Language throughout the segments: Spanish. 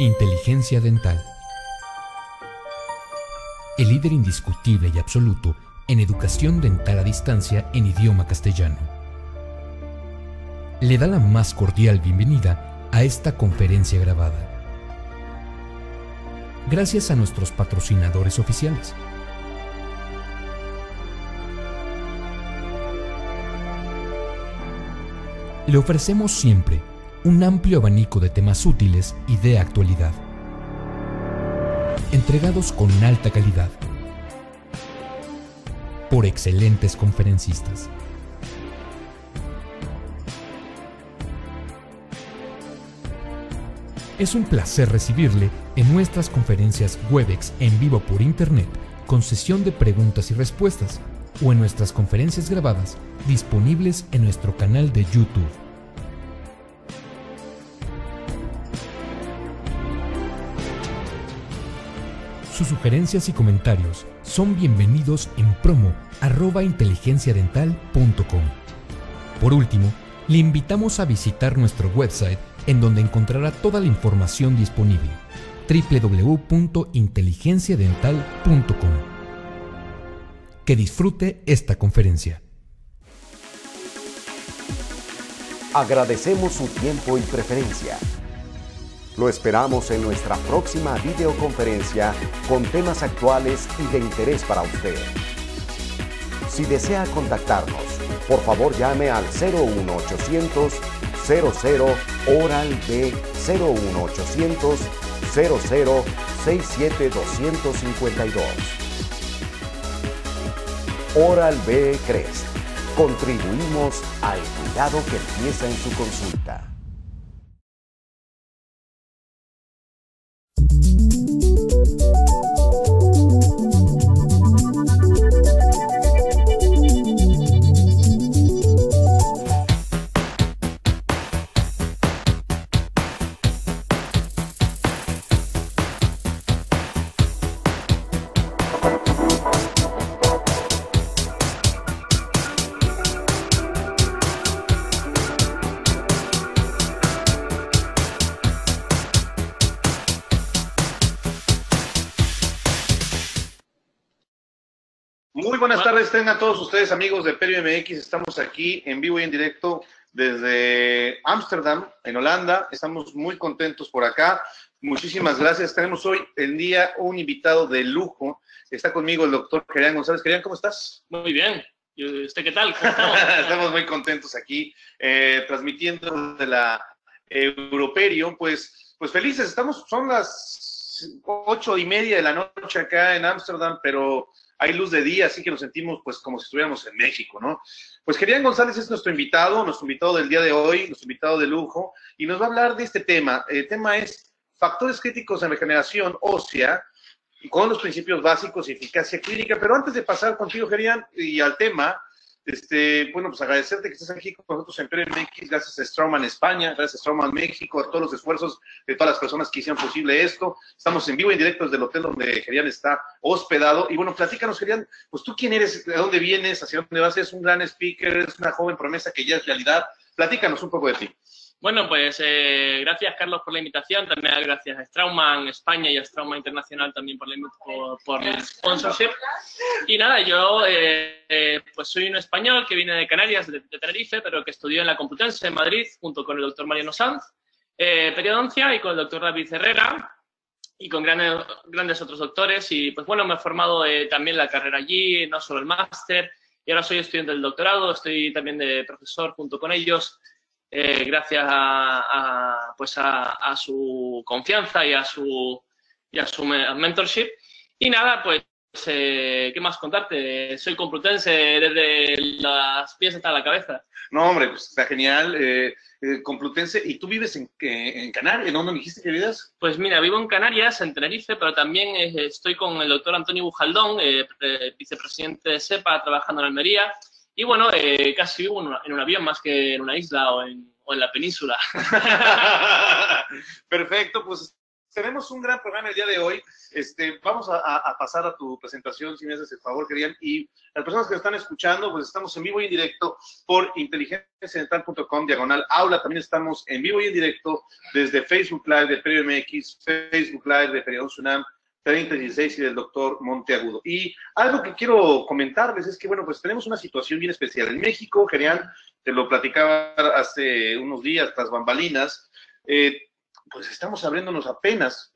Inteligencia dental. El líder indiscutible y absoluto en educación dental a distancia en idioma castellano. Le da la más cordial bienvenida a esta conferencia grabada. Gracias a nuestros patrocinadores oficiales. Le ofrecemos siempre un amplio abanico de temas útiles y de actualidad, entregados con alta calidad, por excelentes conferencistas. Es un placer recibirle en nuestras conferencias Webex en vivo por Internet, con sesión de preguntas y respuestas, o en nuestras conferencias grabadas disponibles en nuestro canal de YouTube. Sus sugerencias y comentarios son bienvenidos en promo@inteligenciadental.com. Por último, le invitamos a visitar nuestro website, en donde encontrará toda la información disponible: www.inteligenciadental.com. Que disfrute esta conferencia. Agradecemos su tiempo y preferencia. Lo esperamos en nuestra próxima videoconferencia con temas actuales y de interés para usted. Si desea contactarnos, por favor llame al 01800 00 Oral B 01800 00 67252. Oral B Crest. Contribuimos al cuidado que empieza en su consulta. Muy buenas tardes, tengan todos ustedes amigos de Perio MX. Estamos aquí en vivo y en directo desde Ámsterdam, en Holanda. Estamos muy contentos por acá. Muchísimas gracias. Tenemos hoy en día un invitado de lujo. Está conmigo el doctor Gerian González. Gerian, ¿cómo estás? Muy bien. ¿Usted qué tal? Estamos muy contentos aquí, transmitiendo de la Europerio. Pues felices. Son las 8:30 de la noche acá en Ámsterdam, pero hay luz de día, así que nos sentimos pues como si estuviéramos en México, ¿no? Pues Gerian González es nuestro invitado del día de hoy, nuestro invitado de lujo, y nos va a hablar de este tema. El tema es factores críticos en regeneración ósea, con los principios básicos y eficacia clínica. Pero antes de pasar contigo, Gerian, y al tema, bueno, pues agradecerte que estés aquí con nosotros en PRMX, gracias a Straumann España, gracias a Straumann México, a todos los esfuerzos de todas las personas que hicieron posible esto. Estamos en vivo y en directo desde el hotel donde Gerian está hospedado. Y bueno, platícanos, Gerian, pues tú quién eres, de dónde vienes, hacia dónde vas. Eres un gran speaker, eres una joven promesa que ya es realidad. Platícanos un poco de ti. Bueno, pues gracias, Carlos, por la invitación. También gracias a Straumann España y a Straumann Internacional también por el sponsorship. Y nada, yo pues soy un español que viene de Canarias, de Tenerife, pero que estudió en la Complutense en Madrid, junto con el doctor Mariano Sanz, periodoncia, y con el doctor David Herrera, y con grandes otros doctores. Y pues bueno, me he formado también la carrera allí, no solo el máster, y ahora soy estudiante del doctorado, estoy también de profesor junto con ellos. Gracias a su confianza y a su mentorship. Y nada, pues, ¿qué más contarte? Soy complutense desde los pies hasta la cabeza. No, hombre, pues está genial. Complutense. ¿Y tú vives en Canarias? ¿Dónde me dijiste que vivías? Pues mira, vivo en Canarias, en Tenerife, pero también estoy con el doctor Antonio Bujaldón, vicepresidente de SEPA, trabajando en Almería. Y bueno, casi vivo en un avión más que en una isla o en la península. Perfecto, pues tenemos un gran programa el día de hoy. Vamos a pasar a tu presentación, si me haces el favor, Kerian. Y las personas que están escuchando, pues estamos en vivo y en directo por inteligenciadental.com/aula. También estamos en vivo y en directo desde Facebook Live de Period MX, Facebook Live de Period UNAM, 3016 y del doctor Monteagudo. Y algo que quiero comentarles es que, bueno, pues tenemos una situación bien especial. En México, Kerian, te lo platicaba hace unos días, tras bambalinas, pues estamos abriéndonos apenas,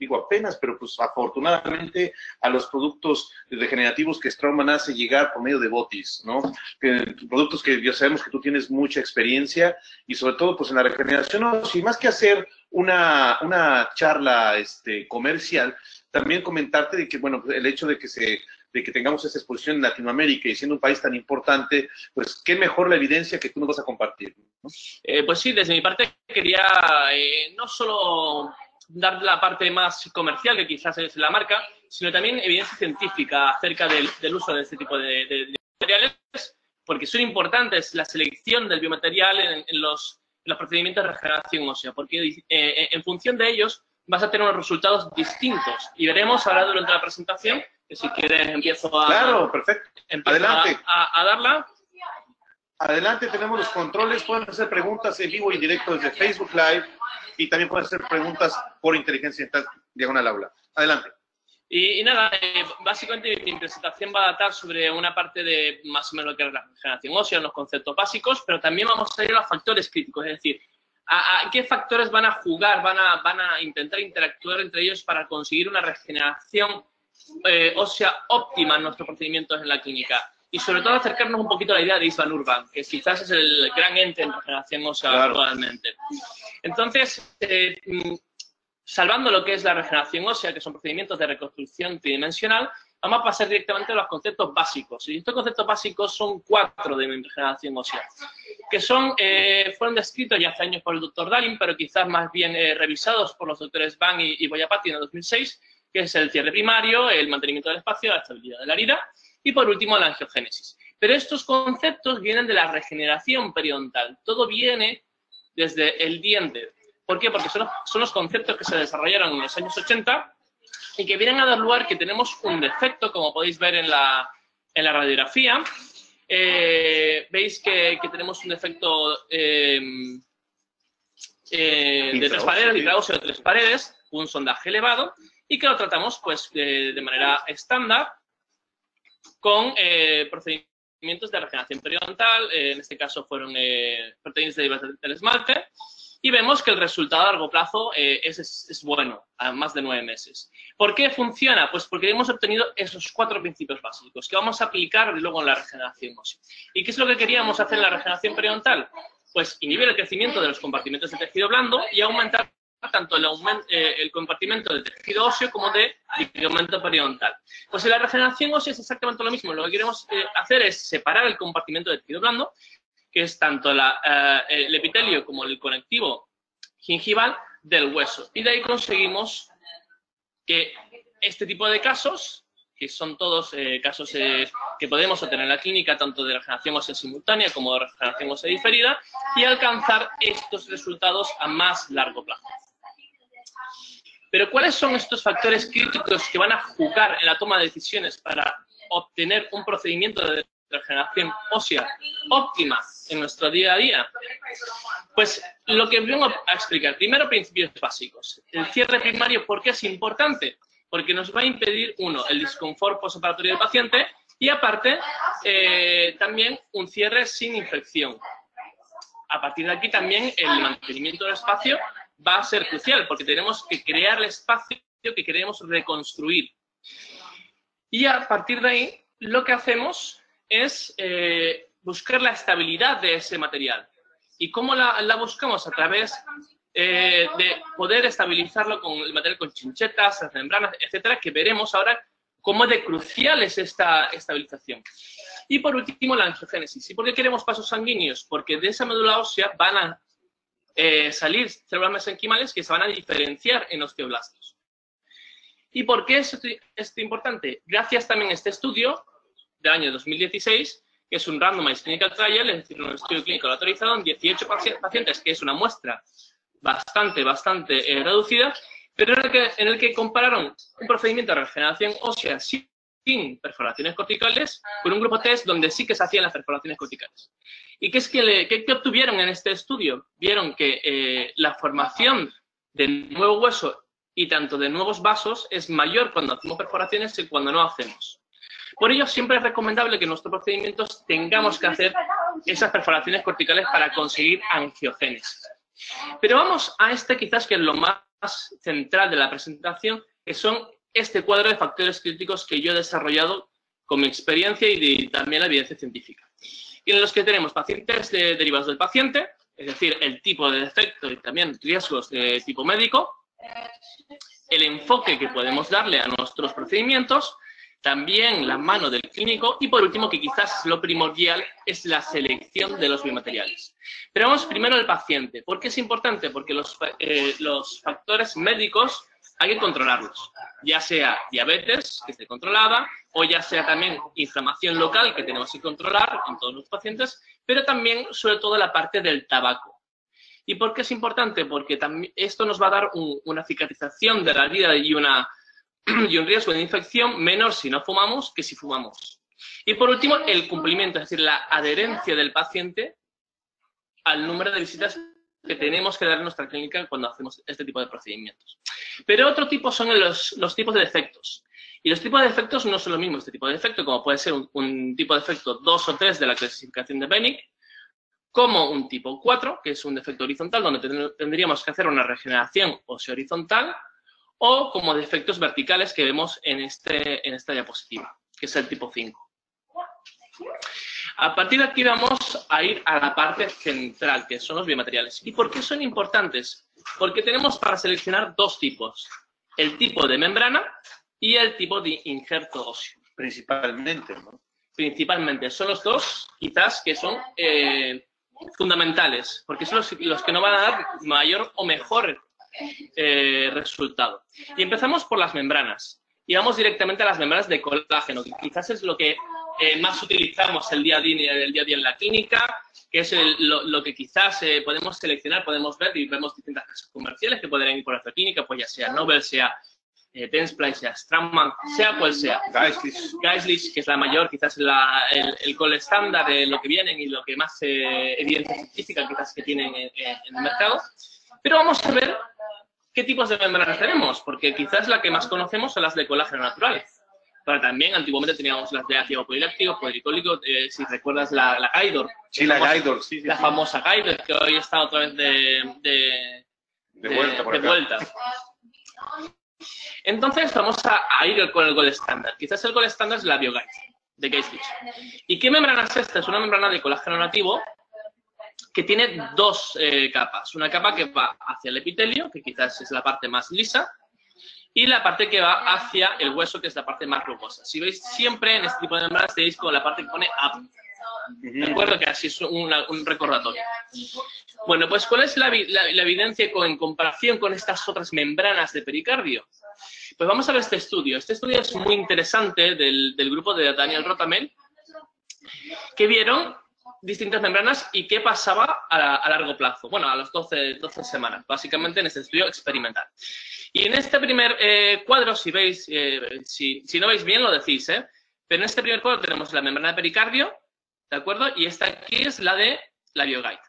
pero pues afortunadamente a los productos degenerativos que Straumann hace llegar por medio de Botis, ¿no? Productos que ya sabemos que tú tienes mucha experiencia y sobre todo pues en la regeneración, ¿no? Y más que hacer una charla comercial, también comentarte de que, bueno, el hecho de que tengamos esta exposición en Latinoamérica y siendo un país tan importante, pues qué mejor la evidencia que tú nos vas a compartir, ¿no? Pues sí, desde mi parte quería no solo dar la parte más comercial, que quizás es la marca, sino también evidencia científica acerca del uso de este tipo de materiales, porque son importantes la selección del biomaterial en los procedimientos de regeneración ósea, porque en función de ellos vas a tener unos resultados distintos. Y veremos ahora durante la presentación, que si quieres empiezo a... Claro, perfecto. Adelante. A darla. Adelante, tenemos los controles. Pueden hacer preguntas en vivo y en directo desde Facebook Live y también pueden hacer preguntas por Inteligencia Dental /aula. Adelante. Y nada, básicamente mi presentación va a tratar sobre una parte de más o menos lo que es la regeneración ósea, los conceptos básicos, pero también vamos a ir a los factores críticos, es decir, a qué factores van a jugar, van a intentar interactuar entre ellos para conseguir una regeneración ósea óptima en nuestros procedimientos en la clínica. Y sobre todo acercarnos un poquito a la idea de István Urban, que quizás es el gran ente en regeneración ósea actualmente. Entonces, salvando lo que es la regeneración ósea, que son procedimientos de reconstrucción tridimensional, vamos a pasar directamente a los conceptos básicos. Y estos conceptos básicos son 4 de regeneración ósea, que fueron descritos ya hace años por el doctor Dahlin, pero quizás más bien revisados por los doctores Van y Boyapati en el 2006, que es el cierre primario, el mantenimiento del espacio, la estabilidad de la herida y, por último, la angiogénesis. Pero estos conceptos vienen de la regeneración periodontal. Todo viene desde el diente. ¿Por qué? Porque son los conceptos que se desarrollaron en los años 80 y que vienen a dar lugar que tenemos un defecto, como podéis ver en la radiografía. Veis que tenemos un defecto de 3 paredes, intraóseo de 3 paredes, un sondaje elevado, y que lo tratamos pues de manera estándar con procedimientos de regeneración periodontal. En este caso fueron proteínas derivadas del esmalte, y vemos que el resultado a largo plazo es bueno, a más de 9 meses. ¿Por qué funciona? Pues porque hemos obtenido esos 4 principios básicos que vamos a aplicar luego en la regeneración ósea. ¿Y qué es lo que queríamos hacer en la regeneración periodontal? Pues inhibir el crecimiento de los compartimentos de tejido blando y aumentar tanto el compartimento del tejido óseo como de ligamento periodontal. Pues en la regeneración ósea es exactamente lo mismo. Lo que queremos hacer es separar el compartimento de tejido blando, que es tanto el epitelio como el conectivo gingival del hueso. Y de ahí conseguimos que este tipo de casos, que son todos casos que podemos obtener en la clínica, tanto de regeneración ósea simultánea como de regeneración ósea diferida, y alcanzar estos resultados a más largo plazo. Pero ¿cuáles son estos factores críticos que van a jugar en la toma de decisiones para obtener un procedimiento de regeneración ósea óptima en nuestro día a día? Pues lo que vengo a explicar. Primero, principios básicos. El cierre primario, ¿por qué es importante? Porque nos va a impedir, uno, el disconfort postoperatorio del paciente y, aparte, también un cierre sin infección. A partir de aquí también el mantenimiento del espacio va a ser crucial, porque tenemos que crear el espacio que queremos reconstruir. Y a partir de ahí, lo que hacemos es buscar la estabilidad de ese material. ¿Y cómo la buscamos? A través de poder estabilizarlo con el material con chinchetas, las membranas, etcétera, que veremos ahora cómo de crucial es esta estabilización. Y por último, la angiogénesis. ¿Y por qué queremos vasos sanguíneos? Porque de esa médula ósea van a salir células mesenquimales que se van a diferenciar en osteoblastos. ¿Y por qué es esto importante? Gracias también a este estudio del año 2016, que es un randomized clinical trial, es decir, un estudio clínico autorizado en 18 pacientes, que es una muestra bastante reducida, pero en el que compararon un procedimiento de regeneración ósea sin perforaciones corticales con un grupo test donde sí que se hacían las perforaciones corticales. ¿Y qué obtuvieron en este estudio? Vieron que la formación de nuevo hueso y tanto de nuevos vasos es mayor cuando hacemos perforaciones que cuando no hacemos. Por ello, siempre es recomendable que en nuestros procedimientos tengamos que hacer esas perforaciones corticales para conseguir angiogénesis. Pero vamos a quizás que es lo más central de la presentación, que son este cuadro de factores críticos que yo he desarrollado con mi experiencia y también la evidencia científica. Y en los que tenemos pacientes derivados del paciente, es decir, el tipo de defecto y también riesgos de tipo médico, el enfoque que podemos darle a nuestros procedimientos, también la mano del clínico y, por último, que quizás lo primordial es la selección de los biomateriales. Pero vamos primero al paciente. ¿Por qué es importante? Porque los factores médicos hay que controlarlos, ya sea diabetes, que esté controlada, o ya sea también inflamación local, que tenemos que controlar en todos los pacientes, pero también, sobre todo, la parte del tabaco. ¿Y por qué es importante? Porque también esto nos va a dar una cicatrización de la herida y un riesgo de infección menor si no fumamos que si fumamos. Y por último, el cumplimiento, es decir, la adherencia del paciente al número de visitas que tenemos que dar en nuestra clínica cuando hacemos este tipo de procedimientos. Pero otro tipo son los tipos de defectos. Y los tipos de defectos no son lo mismo. Este tipo de defecto, como puede ser un tipo de defecto 2 o 3 de la clasificación de Benning, como un tipo 4, que es un defecto horizontal, donde tendríamos que hacer una regeneración ósea horizontal, o como defectos verticales que vemos en esta diapositiva, que es el tipo 5. A partir de aquí vamos a ir a la parte central, que son los biomateriales. ¿Y por qué son importantes? Porque tenemos para seleccionar dos tipos, el tipo de membrana y el tipo de injerto óseo. Principalmente, ¿no? Principalmente. Son los dos, quizás, que son fundamentales, porque son los que nos van a dar mayor o mejor resultado. Y empezamos por las membranas. Y vamos directamente a las membranas de colágeno, que quizás es lo que más utilizamos el día a día en la clínica, que es lo que quizás podemos seleccionar, podemos ver y vemos distintas casas comerciales que pueden ir por nuestra clínica, pues ya sea Nobel, sea Dentsply, sea Straumann, sea cual sea. Geislich, que es la mayor, quizás el gold estándar de lo que vienen y lo que más evidencia científica quizás que tienen en el mercado. Pero vamos a ver qué tipos de membranas tenemos, porque quizás la que más conocemos son las de colágeno naturales. Pero también antiguamente teníamos las de ácido poliláctico, policólico, si recuerdas la Gaidor. Sí, la Gaidor, sí. La famosa Gaidor, que hoy está otra vez de vuelta. Entonces vamos a ir con el gold estándar. Quizás el gold estándar es la BioGuide de Geislich. ¿Y qué membrana es esta? Es una membrana de colágeno nativo que tiene dos capas. Una capa que va hacia el epitelio, que quizás es la parte más lisa, y la parte que va hacia el hueso, que es la parte más rugosa. Si veis, siempre en este tipo de membranas tenéis con la parte que pone up. ¿De acuerdo? Que así es un recordatorio. Bueno, pues ¿cuál es la evidencia en comparación con estas otras membranas de pericardio? Pues vamos a ver este estudio. Este estudio es muy interesante del grupo de Daniel Rotamel, que vieron distintas membranas y qué pasaba a largo plazo. Bueno, a las 12 semanas, básicamente en este estudio experimental. Y en este primer cuadro, si veis, si no veis bien lo decís, pero en este primer cuadro tenemos la membrana de pericardio, ¿de acuerdo? Y esta aquí es la de la BioGuide.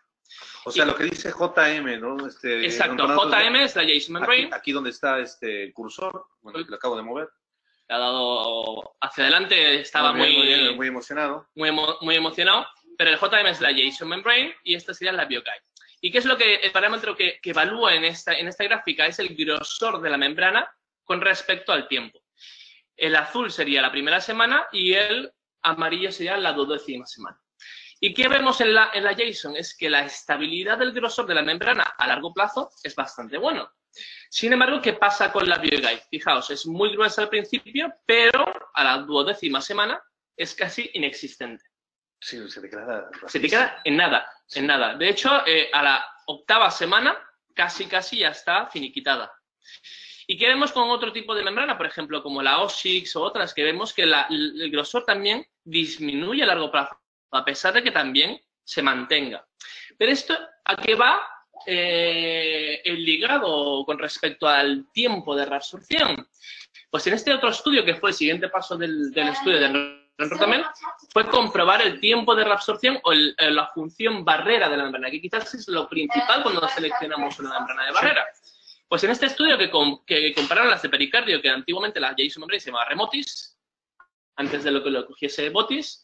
O sea, lo que dice JM, ¿no? Exacto, JM es la Jason Membrane. Aquí donde está el cursor, bueno, que lo acabo de mover. Le ha dado hacia adelante, estaba muy emocionado. Muy emocionado, pero el JM es la Jason Membrane y esta sería la BioGuide. ¿Y qué es el parámetro que evalúa en esta gráfica? Es el grosor de la membrana con respecto al tiempo. El azul sería la primera semana y el amarillo sería la 12ª semana. ¿Y qué vemos en la Jason? Es que la estabilidad del grosor de la membrana a largo plazo es bastante bueno. Sin embargo, ¿qué pasa con la BioGuide? Fijaos, es muy gruesa al principio, pero a la 12ª semana es casi inexistente. Sí, se te queda... Se te queda en nada, en nada. De hecho, a la 8ª semana casi ya está finiquitada. ¿Y qué vemos con otro tipo de membrana? Por ejemplo, como la Osix o otras, que vemos que el grosor también disminuye a largo plazo, a pesar de que también se mantenga. Pero esto, ¿a qué va ligado con respecto al tiempo de reabsorción? Pues en este otro estudio, que fue el siguiente paso del estudio de Rotamel, fue comprobar el tiempo de reabsorción o la función barrera de la membrana, que quizás es lo principal cuando seleccionamos una membrana de barrera. Pues en este estudio que compararon las de pericardio, que antiguamente la Jason Membrane se llamaba Remotis, antes de lo que lo cogiese Botis,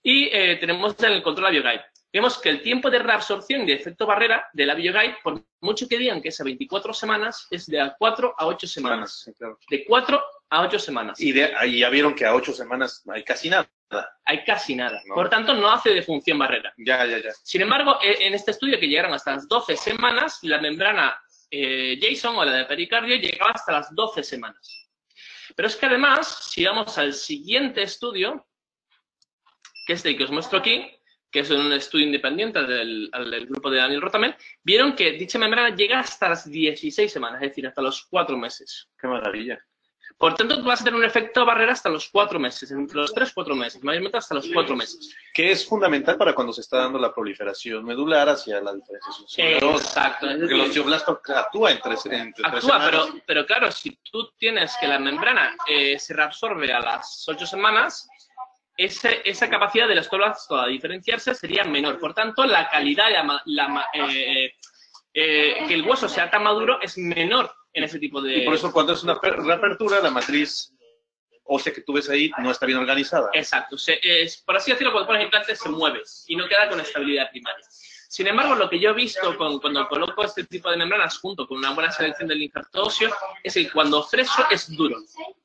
y tenemos el control AbioGuide. Vemos que el tiempo de reabsorción de efecto barrera del AbioGuide, por mucho que digan que es a 24 semanas, es de 4 a 8 semanas. Sí, claro. De 4 a 8 semanas. Y ya vieron que a 8 semanas no hay casi nada. Hay casi nada. No. Por tanto, no hace de función barrera. Ya. Sin embargo, en este estudio, que llegaron hasta las 12 semanas, la membrana Jason o la de pericardio llegaba hasta las 12 semanas. Pero es que además, si vamos al siguiente estudio, que es el que os muestro aquí, que es un estudio independiente del grupo de Daniel Rotamel, vieron que dicha membrana llega hasta las 16 semanas, es decir, hasta los 4 meses. Qué maravilla. Por tanto, tú vas a tener un efecto barrera hasta los 4 meses, entre los 3-4 meses, mayormente hasta los 4 meses. Que es fundamental para cuando se está dando la proliferación medular hacia la diferenciación. Exacto. Que el osteoblasto actúa entre 3 semanas. Pero claro, si tú tienes que la membrana se reabsorbe a las 8 semanas, esa capacidad del osteoblasto a diferenciarse sería menor. Por tanto, la calidad, que el hueso sea tan maduro es menor en ese tipo de... Y por eso cuando es una reapertura, la matriz ósea que tú ves ahí no está bien organizada. Exacto. Por así decirlo, cuando pones implantes se mueve y no queda con estabilidad primaria. Sin embargo, lo que yo he visto cuando coloco este tipo de membranas junto con una buena selección del injerto óseo es que cuando freso es duro,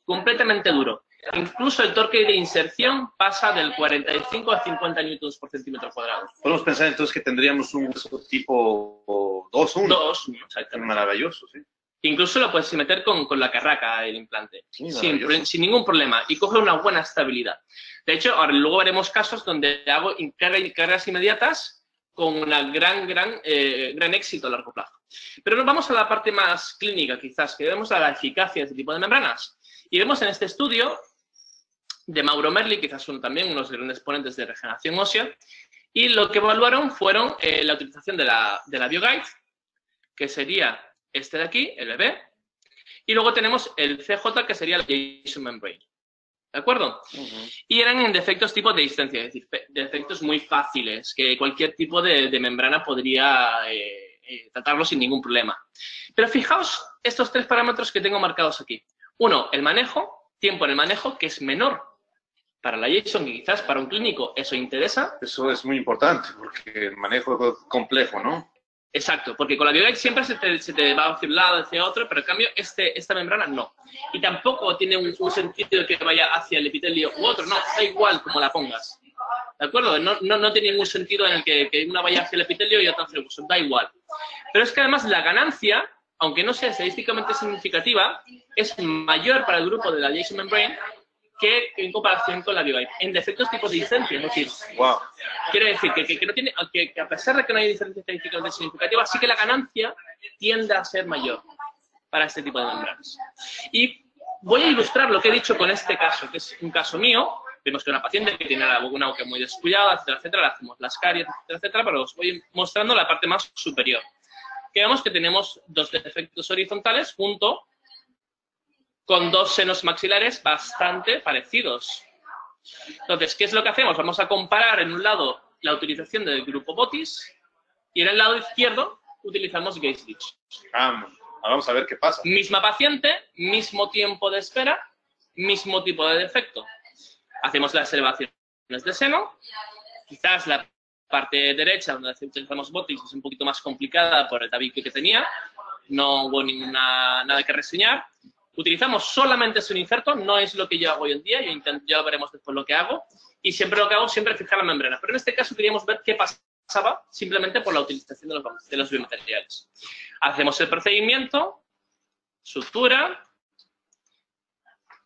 completamente duro. Incluso el torque de inserción pasa del 45 a 50 newtons por centímetro cuadrado. Podemos pensar entonces que tendríamos un hueso tipo 2-1. 2-1, exactamente. Maravilloso, sí. Incluso lo puedes meter con la carraca, el implante, Sí, sin ningún problema, y coge una buena estabilidad. De hecho, ahora luego veremos casos donde hago cargas inmediatas con un gran éxito a largo plazo. Pero nos vamos a la parte más clínica, quizás, que vemos a la eficacia de este tipo de membranas. Y vemos en este estudio de Mauro Merli, quizás también uno de los grandes ponentes de regeneración ósea, y lo que evaluaron fueron la utilización de la AbioGuide, que sería este de aquí, el BB, y luego tenemos el CJ, que sería la Jason Membrane. ¿De acuerdo? Y eran en defectos tipo de distancia, es decir, defectos muy fáciles, que cualquier tipo de membrana podría tratarlo sin ningún problema. Pero fijaos estos 3 parámetros que tengo marcados aquí. Uno, el manejo, tiempo en el manejo, que es menor para la Jason, que quizás para un clínico eso interesa. Eso es muy importante, porque el manejo es complejo, ¿no? Exacto, porque con la AbioGuide siempre se te va hacia un lado, hacia otro, pero en cambio esta membrana no. Y tampoco tiene un sentido que vaya hacia el epitelio u otro, no, da igual como la pongas. ¿De acuerdo? No tiene ningún sentido en el que una vaya hacia el epitelio y otra hacia el hueso, da igual. Pero es que además la ganancia, aunque no sea estadísticamente significativa, es mayor para el grupo de la Jason Membrane que en comparación con la AbioGuide, en defectos tipos de licencia. Es decir, quiere decir que a pesar de que no hay diferencia estadísticamente significativa, sí que la ganancia tiende a ser mayor para este tipo de membranas. Y voy a ilustrar lo que he dicho con este caso, que es un caso mío. Vemos que una paciente que tiene una boca muy descuidada, etcétera, le hacemos las caries, etcétera, pero os voy mostrando la parte más superior. Que vemos que tenemos 2 defectos horizontales junto con 2 senos maxilares bastante parecidos. Entonces, ¿qué es lo que hacemos? Vamos a comparar en un lado la utilización del grupo Botis y en el lado izquierdo utilizamos Gaze-Stitch. Vamos a ver qué pasa. Misma paciente, mismo tiempo de espera, mismo tipo de defecto. Hacemos las elevaciones de seno. Quizás la parte derecha, donde utilizamos Botis, es un poquito más complicada por el tabique que tenía. No hubo nada que reseñar. Utilizamos solamente un injerto, no es lo que yo hago hoy en día, ya veremos después lo que hago. Y siempre lo que hago es fijar la membrana. Pero en este caso queríamos ver qué pasaba simplemente por la utilización de los biomateriales. Hacemos el procedimiento, sutura,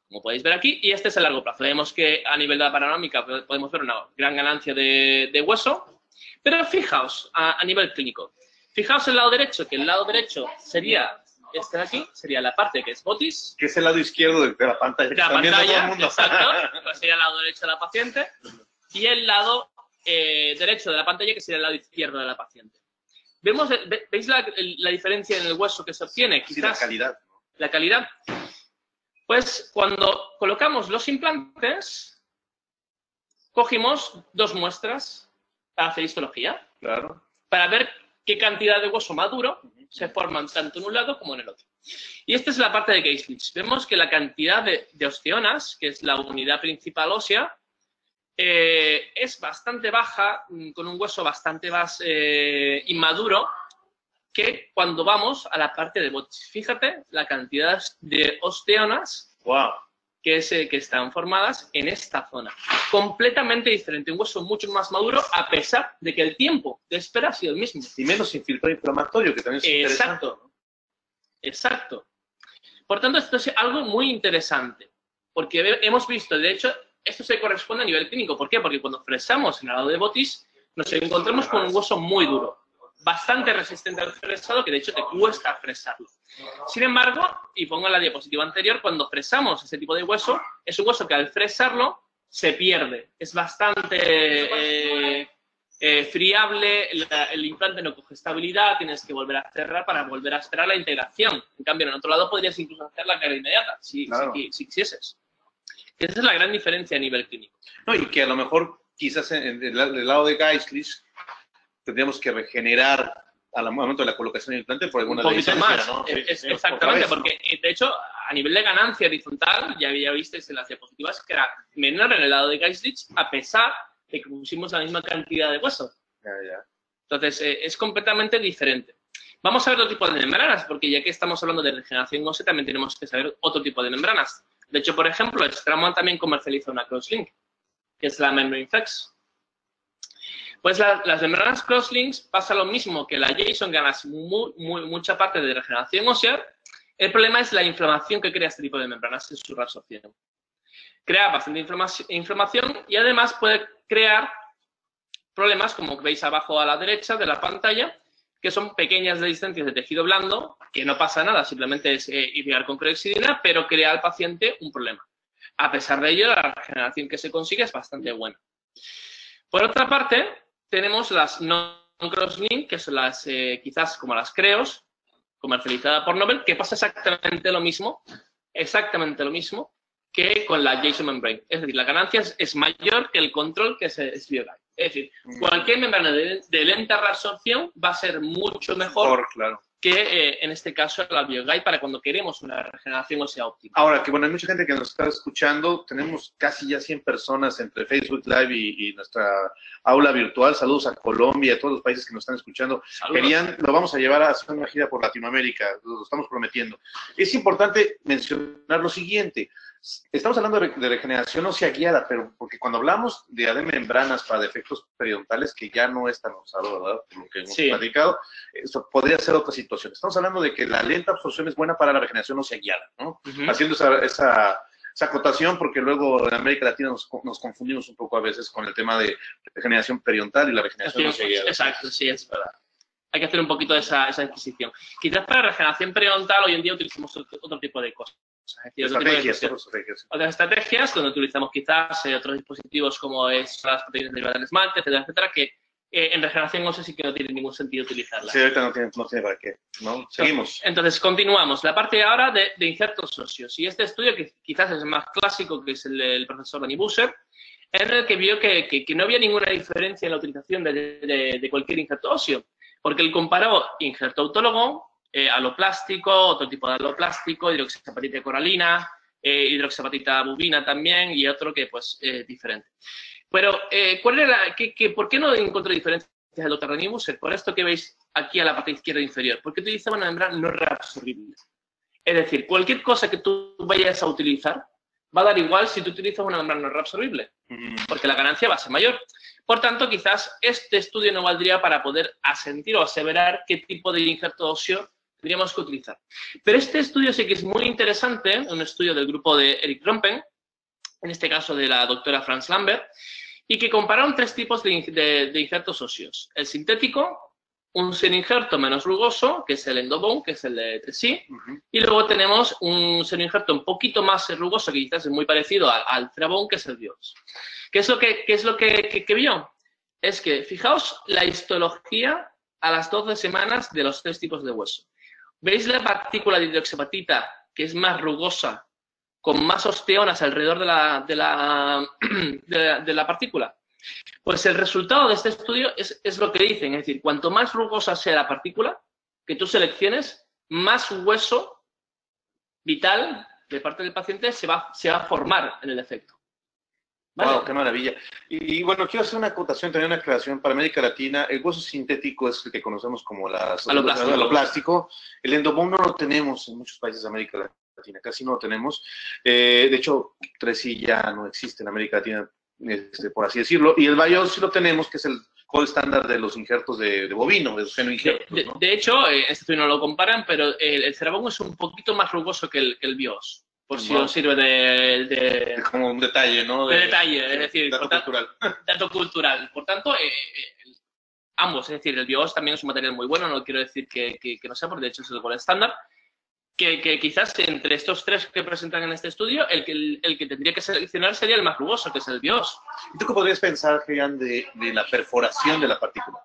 como podéis ver aquí, y este es a largo plazo. Vemos que a nivel de la panorámica podemos ver una gran ganancia de hueso, pero fijaos a nivel clínico. Fijaos el lado derecho, que el lado derecho sería este de aquí, sería la parte que es Botis. Que es el lado izquierdo de la pantalla. De la pantalla, exacto. Pues sería el lado derecho de la paciente. Y el lado derecho de la pantalla, que sería el lado izquierdo de la paciente. ¿Veis la diferencia en el hueso que se obtiene? Sí, la Quizás calidad. la calidad. Pues cuando colocamos los implantes, cogimos 2 muestras para hacer histología, Claro. para ver qué cantidad de hueso maduro se forman tanto en un lado como en el otro. Y esta es la parte de Geislitz. Vemos que la cantidad de osteonas, que es la unidad principal ósea, es bastante baja, con un hueso bastante más inmaduro, que cuando vamos a la parte de botis. Fíjate la cantidad de osteonas Wow. que están formadas en esta zona. Completamente diferente, un hueso mucho más maduro, a pesar de que el tiempo de espera ha sido el mismo. Y menos infiltrado inflamatorio, que también es interesante. Exacto. Exacto. Por tanto, esto es algo muy interesante, porque hemos visto, de hecho, esto se corresponde a nivel clínico. ¿Por qué? Porque cuando fresamos en el lado de botis, nos encontramos con un hueso muy duro, bastante resistente al fresado, que de hecho te cuesta fresarlo. Sin embargo, y pongo en la diapositiva anterior, cuando fresamos ese tipo de hueso, es un hueso que al fresarlo se pierde. Es bastante friable, el implante no coge estabilidad, tienes que volver a cerrar para volver a esperar la integración. En cambio, en el otro lado podrías incluso hacer la carga inmediata, si quisieses. Esa es la gran diferencia a nivel clínico. No, y que a lo mejor, quizás en el lado de Geislitz, tendríamos que regenerar al momento de la colocación del implante por alguna poquito más, ¿no? Exactamente, porque de hecho, a nivel de ganancia horizontal, ya visteis en las diapositivas que era menor en el lado de Geislitz, a pesar de que pusimos la misma cantidad de hueso. Ya. Entonces, es completamente diferente. Vamos a ver otro tipo de membranas, porque ya que estamos hablando de regeneración ósea, también tenemos que saber otro tipo de membranas. De hecho, por ejemplo, Straumann también comercializa una crosslink, que es la Membrane Flex. Pues las membranas crosslinks pasa lo mismo que la Jason, ganas mucha parte de regeneración ósea. El problema es la inflamación que crea este tipo de membranas en su reabsorción. Crea bastante inflamación y además puede crear problemas, como veis abajo a la derecha de la pantalla, que son pequeñas resistencias de tejido blando, que no pasa nada, simplemente es irrigar con clorhexidina, pero crea al paciente un problema. A pesar de ello, la regeneración que se consigue es bastante buena. Por otra parte, tenemos las non-crosslink, que son las, quizás como las Creos, comercializadas por Nobel, que pasa exactamente lo mismo que con la Jason Membrane. Es decir, la ganancia es mayor que el control que es BioGuide. Es decir, cualquier membrana de lenta reabsorción va a ser mucho mejor claro. que, en este caso, la BioGuide para cuando queremos una regeneración ósea óptima. Ahora, que bueno, hay mucha gente que nos está escuchando. Tenemos casi ya 100 personas entre Facebook Live y nuestra aula virtual. Saludos a Colombia, a todos los países que nos están escuchando. Lo vamos a llevar a hacer una gira por Latinoamérica, lo estamos prometiendo. Es importante mencionar lo siguiente. Estamos hablando de regeneración ósea guiada, pero porque cuando hablamos de membranas para defectos periodontales, que ya no es tan usado, ¿verdad? Por lo que hemos platicado, eso podría ser otra situación. Estamos hablando de que la lenta absorción es buena para la regeneración ósea guiada, ¿no? Haciendo esa acotación, porque luego en América Latina nos confundimos un poco a veces con el tema de regeneración periodontal y la regeneración ósea guiada. Exacto, sí, es verdad. Hay que hacer un poquito de esa adquisición. Quizás para regeneración periodontal hoy en día utilizamos otro tipo de cosas. Otras estrategias donde utilizamos quizás otros dispositivos como es las proteínas derivadas del esmalte, etcétera, que en regeneración ósea sí que no tiene ningún sentido utilizarlas. Sí, ahorita no tiene para qué, ¿no? Seguimos. Entonces, continuamos. La parte ahora de injertos óseos. Y este estudio, que quizás es el más clásico, que es el del profesor Danny Busser, en el que vio que no había ninguna diferencia en la utilización de cualquier injerto óseo, porque él comparó injerto autólogo, aloplástico, otro tipo de aloplástico, hidroxiapatita de coralina, hidroxiapatita bovina también, y otro que, pues, diferente. Pero, ¿por qué no encontró diferencias el doctor Danny Busser? Por esto que veis aquí a la parte izquierda inferior, porque utilizaba una membrana no reabsorbible. Es decir, cualquier cosa que tú vayas a utilizar va a dar igual si tú utilizas una membrana no reabsorbible, porque la ganancia va a ser mayor. Por tanto, quizás este estudio no valdría para poder asentir o aseverar qué tipo de injerto óseo tendríamos que utilizar. Pero este estudio sí que es muy interesante, un estudio del grupo de Eric Rompen, en este caso de la doctora Franz Lambert, y que compararon 3 tipos de injertos óseos. El sintético, un seno-injerto menos rugoso, que es el Endobone, que es el de 3i, y luego tenemos un seno-injerto un poquito más rugoso, que quizás es muy parecido al Therabone, que es el Bios. ¿Qué es lo que vio? Es que, fijaos, la histología a las 12 semanas de los 3 tipos de hueso. ¿Veis la partícula de hidroxiapatita, que es más rugosa, con más osteonas alrededor de la partícula? Pues el resultado de este estudio es lo que dicen, es decir, cuanto más rugosa sea la partícula que tú selecciones, más hueso vital de parte del paciente se va a formar en el defecto. ¿Vale? Wow, qué maravilla. Y bueno, quiero hacer una acotación, también una aclaración. Para América Latina, el hueso sintético es el que conocemos como aloplástico. El endobón no lo tenemos en muchos países de América Latina, casi no lo tenemos. De hecho, 3i ya no existe en América Latina, por así decirlo. Y el Bios sí lo tenemos, que es el gold estándar de los injertos de bovino, de seno injertos, ¿no? De hecho, este no lo comparan, pero el Cerebón es un poquito más rugoso que el Bios. Por si os sirve de como un detalle, ¿no? De detalle, es decir, dato cultural. Dato cultural. Por tanto, ambos, es decir, el Bios también es un material muy bueno, no quiero decir que no sea, porque de hecho es el gold estándar, que quizás entre estos 3 que presentan en este estudio, el que tendría que seleccionar sería el más rugoso, que es el Bios. ¿Y tú qué podrías pensar, Jean, de la perforación de la partícula?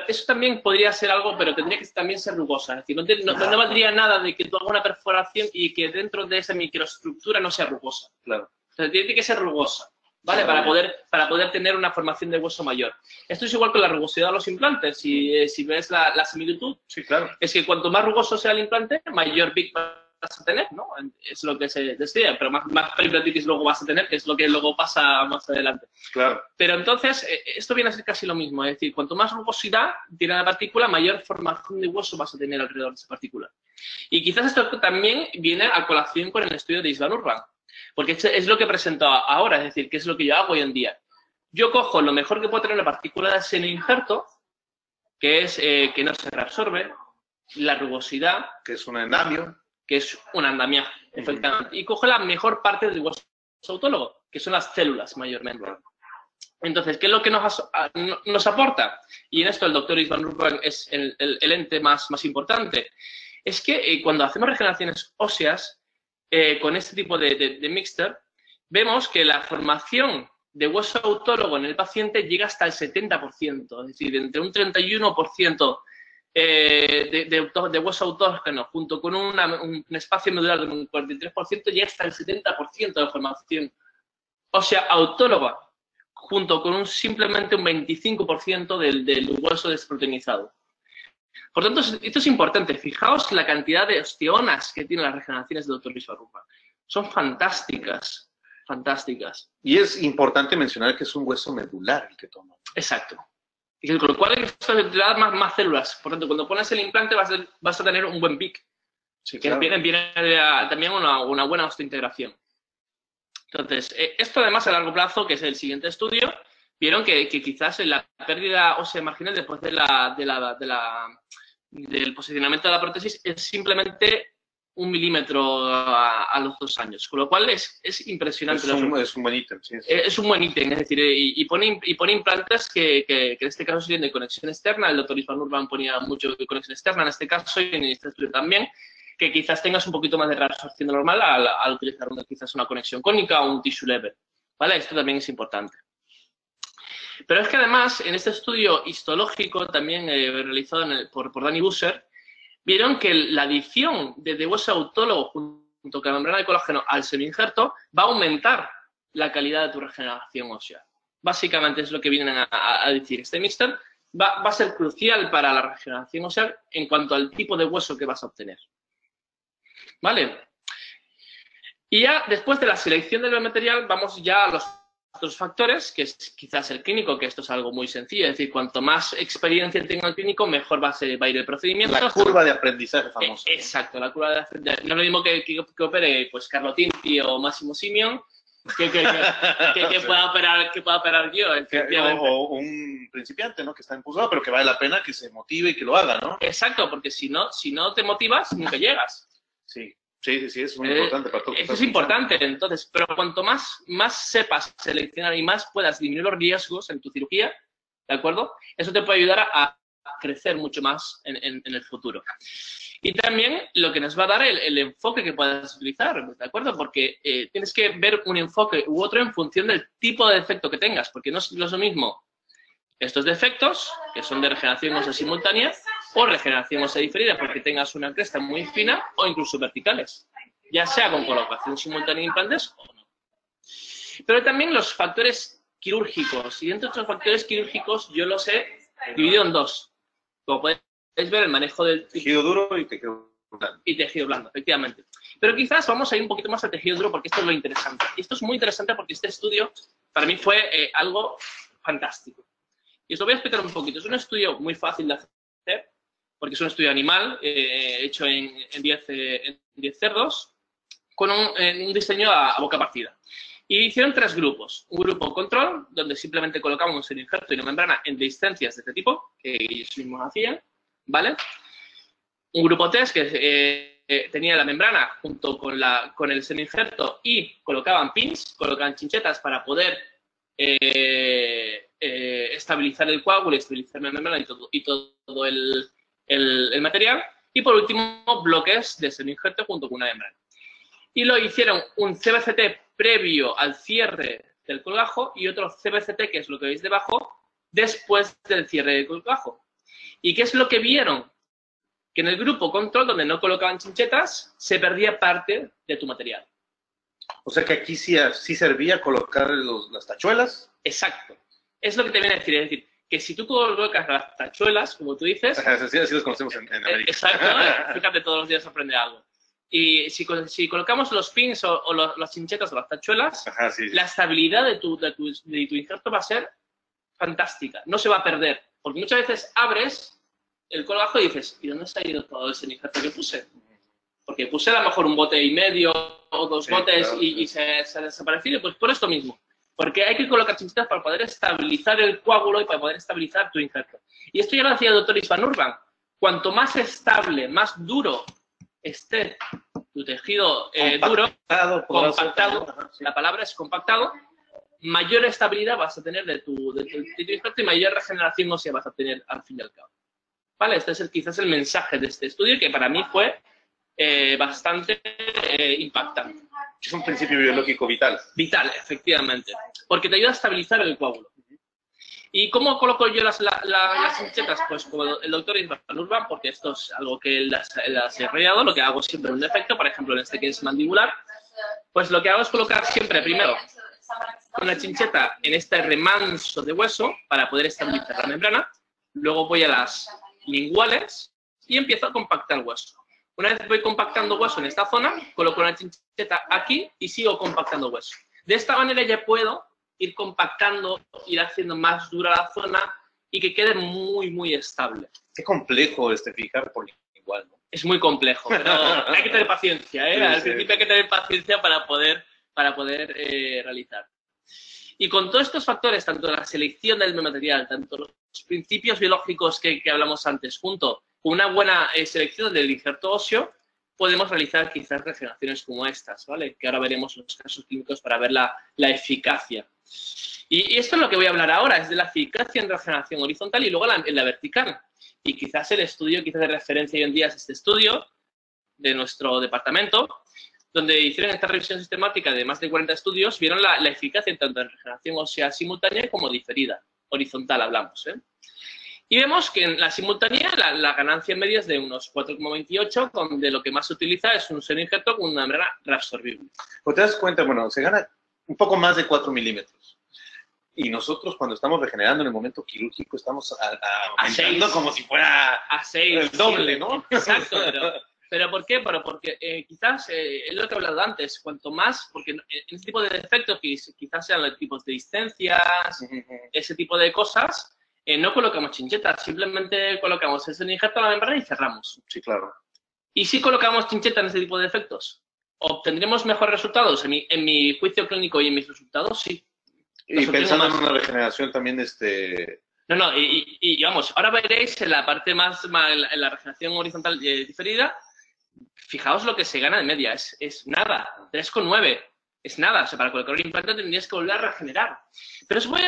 Eso también podría ser algo, pero tendría que también ser rugosa. Es decir, no valdría nada de que tú hagas una perforación y que dentro de esa microestructura no sea rugosa. Claro. O sea, tiene que ser rugosa, ¿vale? Para poder tener una formación de hueso mayor. Esto es igual con la rugosidad de los implantes. Si ves la similitud, sí, claro, es que cuanto más rugoso sea el implante, mayor PIC vas a tener, ¿no? Es lo que se decía, pero más perimplantitis luego vas a tener, que es lo que luego pasa más adelante. Claro. Pero entonces, esto viene a ser casi lo mismo, es decir, cuanto más rugosidad tiene la partícula, mayor formación de hueso vas a tener alrededor de esa partícula. Y quizás esto también viene a colación con el estudio de Isvan Urban, porque es lo que presento ahora, es decir, que es lo que yo hago hoy en día. Yo cojo lo mejor que puede tener la partícula de seno injerto, que es que no se reabsorbe, la rugosidad, que es un andamio, que es un andamiaje, efectivamente. Y coge la mejor parte del hueso autólogo, que son las células mayormente. Entonces, ¿qué es lo que nos aporta? Y en esto el doctor Isvan Urban es el ente más importante. Es que cuando hacemos regeneraciones óseas, con este tipo de mixture, vemos que la formación de hueso autólogo en el paciente llega hasta el 70%, es decir, entre un 31% de hueso autógeno junto con un espacio medular de un 43% llega hasta el 70% de formación ósea autóloga, junto con simplemente un 25% del hueso desproteinizado. Por tanto, esto es importante. Fijaos la cantidad de osteonas que tienen las regeneraciones del Dr. Isvan Urban. Son fantásticas, fantásticas. Y es importante mencionar que es un hueso medular el que toma. Exacto. Y con lo cual hay más células. Por tanto, cuando pones el implante vas a tener un buen PIC. Sí, claro. Que viene también una buena osteointegración. Entonces, esto además a largo plazo, que es el siguiente estudio, vieron que quizás la pérdida ósea marginal después del posicionamiento de la prótesis es simplemente 1 milímetro a los 2 años, con lo cual es impresionante. Es un buen ítem, sí. Es un buen ítem, es decir, y pone implantes que en este caso serían de conexión externa. El doctor Isvan Urban ponía mucho de conexión externa en este caso y en este estudio también, que quizás tengas un poquito más de reabsorción normal al utilizar quizás una conexión cónica o un tissue level, ¿vale? Esto también es importante. Pero es que además, en este estudio histológico, también realizado por Danny Busser, vieron que la adición de hueso autólogo junto con la membrana de colágeno al semi-injerto va a aumentar la calidad de tu regeneración ósea. Básicamente es lo que vienen a decir. Este mixture va a ser crucial para la regeneración ósea en cuanto al tipo de hueso que vas a obtener. ¿Vale? Y ya después de la selección del material, vamos ya a los otros factores, que es quizás el clínico, que esto es algo muy sencillo, es decir, cuanto más experiencia tenga el clínico, mejor va a ir el procedimiento. La curva de aprendizaje famosa. Exacto, la curva de aprendizaje. No es lo mismo que opere pues Carlo Tinti o Massimo Simeon, que pueda operar yo. O un principiante, ¿no? Que está impulsado, pero que vale la pena que se motive y que lo haga, ¿no? Exacto, porque si no te motivas, nunca llegas. Sí. Sí, es muy importante para todo. Eso es importante, entonces, pero cuanto más sepas seleccionar y más puedas disminuir los riesgos en tu cirugía, ¿de acuerdo? Eso te puede ayudar a crecer mucho más en el futuro. Y también lo que nos va a dar el enfoque que puedas utilizar, ¿de acuerdo? Porque tienes que ver un enfoque u otro en función del tipo de defecto que tengas, porque no es lo mismo estos defectos, que son de regeneración ósea simultánea o regeneración ósea diferida, porque tengas una cresta muy fina o incluso verticales, ya sea con colocación simultánea de implantes o no. Pero también los factores quirúrgicos, y dentro de estos factores quirúrgicos yo los he dividido en dos. Como podéis ver, el manejo del tejido duro y tejido blando. Y tejido blando, efectivamente. Pero quizás vamos a ir un poquito más al tejido duro porque esto es lo interesante. Y esto es muy interesante porque este estudio para mí fue algo fantástico. Y os lo voy a explicar un poquito. Es un estudio muy fácil de hacer porque es un estudio animal hecho en 10 cerdos con un diseño a boca partida. Y hicieron 3 grupos. Un grupo control, donde simplemente colocamos un semi-injerto y una membrana en distancias de este tipo, que ellos mismos hacían, ¿vale? Un grupo test que tenía la membrana junto con el semi-injerto y colocaban pins, colocaban chinchetas para poder estabilizar el coágulo, estabilizar la membrana y todo el material. Y por último, bloques de semi-injerto junto con una membrana. Y lo hicieron un CBCT previo al cierre del colgajo y otro CBCT, que es lo que veis debajo, después del cierre del colgajo. ¿Y qué es lo que vieron? Que en el grupo control, donde no colocaban chinchetas, se perdía parte de tu material. O sea que aquí sí servía colocar las tachuelas. Exacto. Es lo que te viene a decir. Es decir, que si tú colocas las tachuelas, como tú dices... Así los conocemos en América. Exacto. Fíjate, todos los días aprende algo. Y si colocamos los pins o las chinchetas o las tachuelas, la estabilidad de tu injerto va a ser fantástica. No se va a perder. Porque muchas veces abres el colgajo y dices, ¿y dónde se ha ido todo ese injerto que puse? Porque puse a lo mejor un bote y medio o 2 botes, claro, y se ha desaparecido. Pues por esto mismo. Porque hay que colocar chinchetas para poder estabilizar el coágulo y para poder estabilizar tu injerto. Y esto ya lo decía el doctor Isvan Urban. Cuanto más estable, más duro esté tu tejido compactado, la palabra es compactado, mayor estabilidad vas a tener de tu injerto y mayor regeneración ósea vas a tener al fin y al cabo. ¿Vale? Este es quizás el mensaje de este estudio que para mí fue bastante impactante. Es un principio biológico vital. Vital, efectivamente. Porque te ayuda a estabilizar el coágulo. ¿Y cómo coloco yo las chinchetas? Pues como el doctor Isvan Urban, porque esto es algo que él las ha desarrollado, lo que hago siempre un defecto, por ejemplo en este que es mandibular, pues lo que hago es colocar siempre primero una chincheta en este remanso de hueso para poder estabilizar la membrana, luego voy a las linguales y empiezo a compactar hueso. Una vez voy compactando hueso en esta zona, coloco una chincheta aquí y sigo compactando hueso. De esta manera ya puedo ir compactando, ir haciendo más dura la zona y que quede muy, muy estable. Qué complejo fijar por igual, ¿no? Es muy complejo, pero hay que tener paciencia, ¿eh? Sí, al principio hay que tener paciencia para poder realizar. Y con todos estos factores, tanto la selección del material, tanto los principios biológicos que hablamos antes, junto con una buena selección del injerto óseo, podemos realizar quizás regeneraciones como estas, ¿vale? Que ahora veremos los casos clínicos para ver la eficacia. Y esto es lo que voy a hablar ahora, es de la eficacia en regeneración horizontal y luego en la vertical. Y quizás el estudio, quizás de referencia hoy en día es este estudio de nuestro departamento, donde hicieron esta revisión sistemática de más de 40 estudios, vieron la eficacia tanto en regeneración ósea simultánea como diferida, horizontal hablamos, ¿eh? Y vemos que en la simultánea la ganancia media es de unos 4,28, donde lo que más se utiliza es un semi-injerto con una membrana reabsorbible. Pues te das cuenta, bueno, se gana un poco más de 4 milímetros. Y nosotros cuando estamos regenerando en el momento quirúrgico estamos aumentando a 6, como si fuera a 6, el doble, ¿no? Exacto, pero ¿por qué? Porque quizás es lo que he hablado antes, cuanto más, porque en este tipo de defectos, que quizás sean los tipos de distancias, ese tipo de cosas, no colocamos chinchetas, simplemente colocamos el semi-injerto a la membrana y cerramos. Sí, claro. ¿Y si colocamos chinchetas en ese tipo de defectos? ¿Obtendremos mejores resultados? En mi juicio clínico y en mis resultados, sí. Y pensando en una regeneración también, No, y vamos, ahora veréis en la parte más en la regeneración horizontal diferida, fijaos lo que se gana de media, es nada, 3,9. Es nada, o sea, para colocar un implante tendrías que volver a regenerar. Pero os voy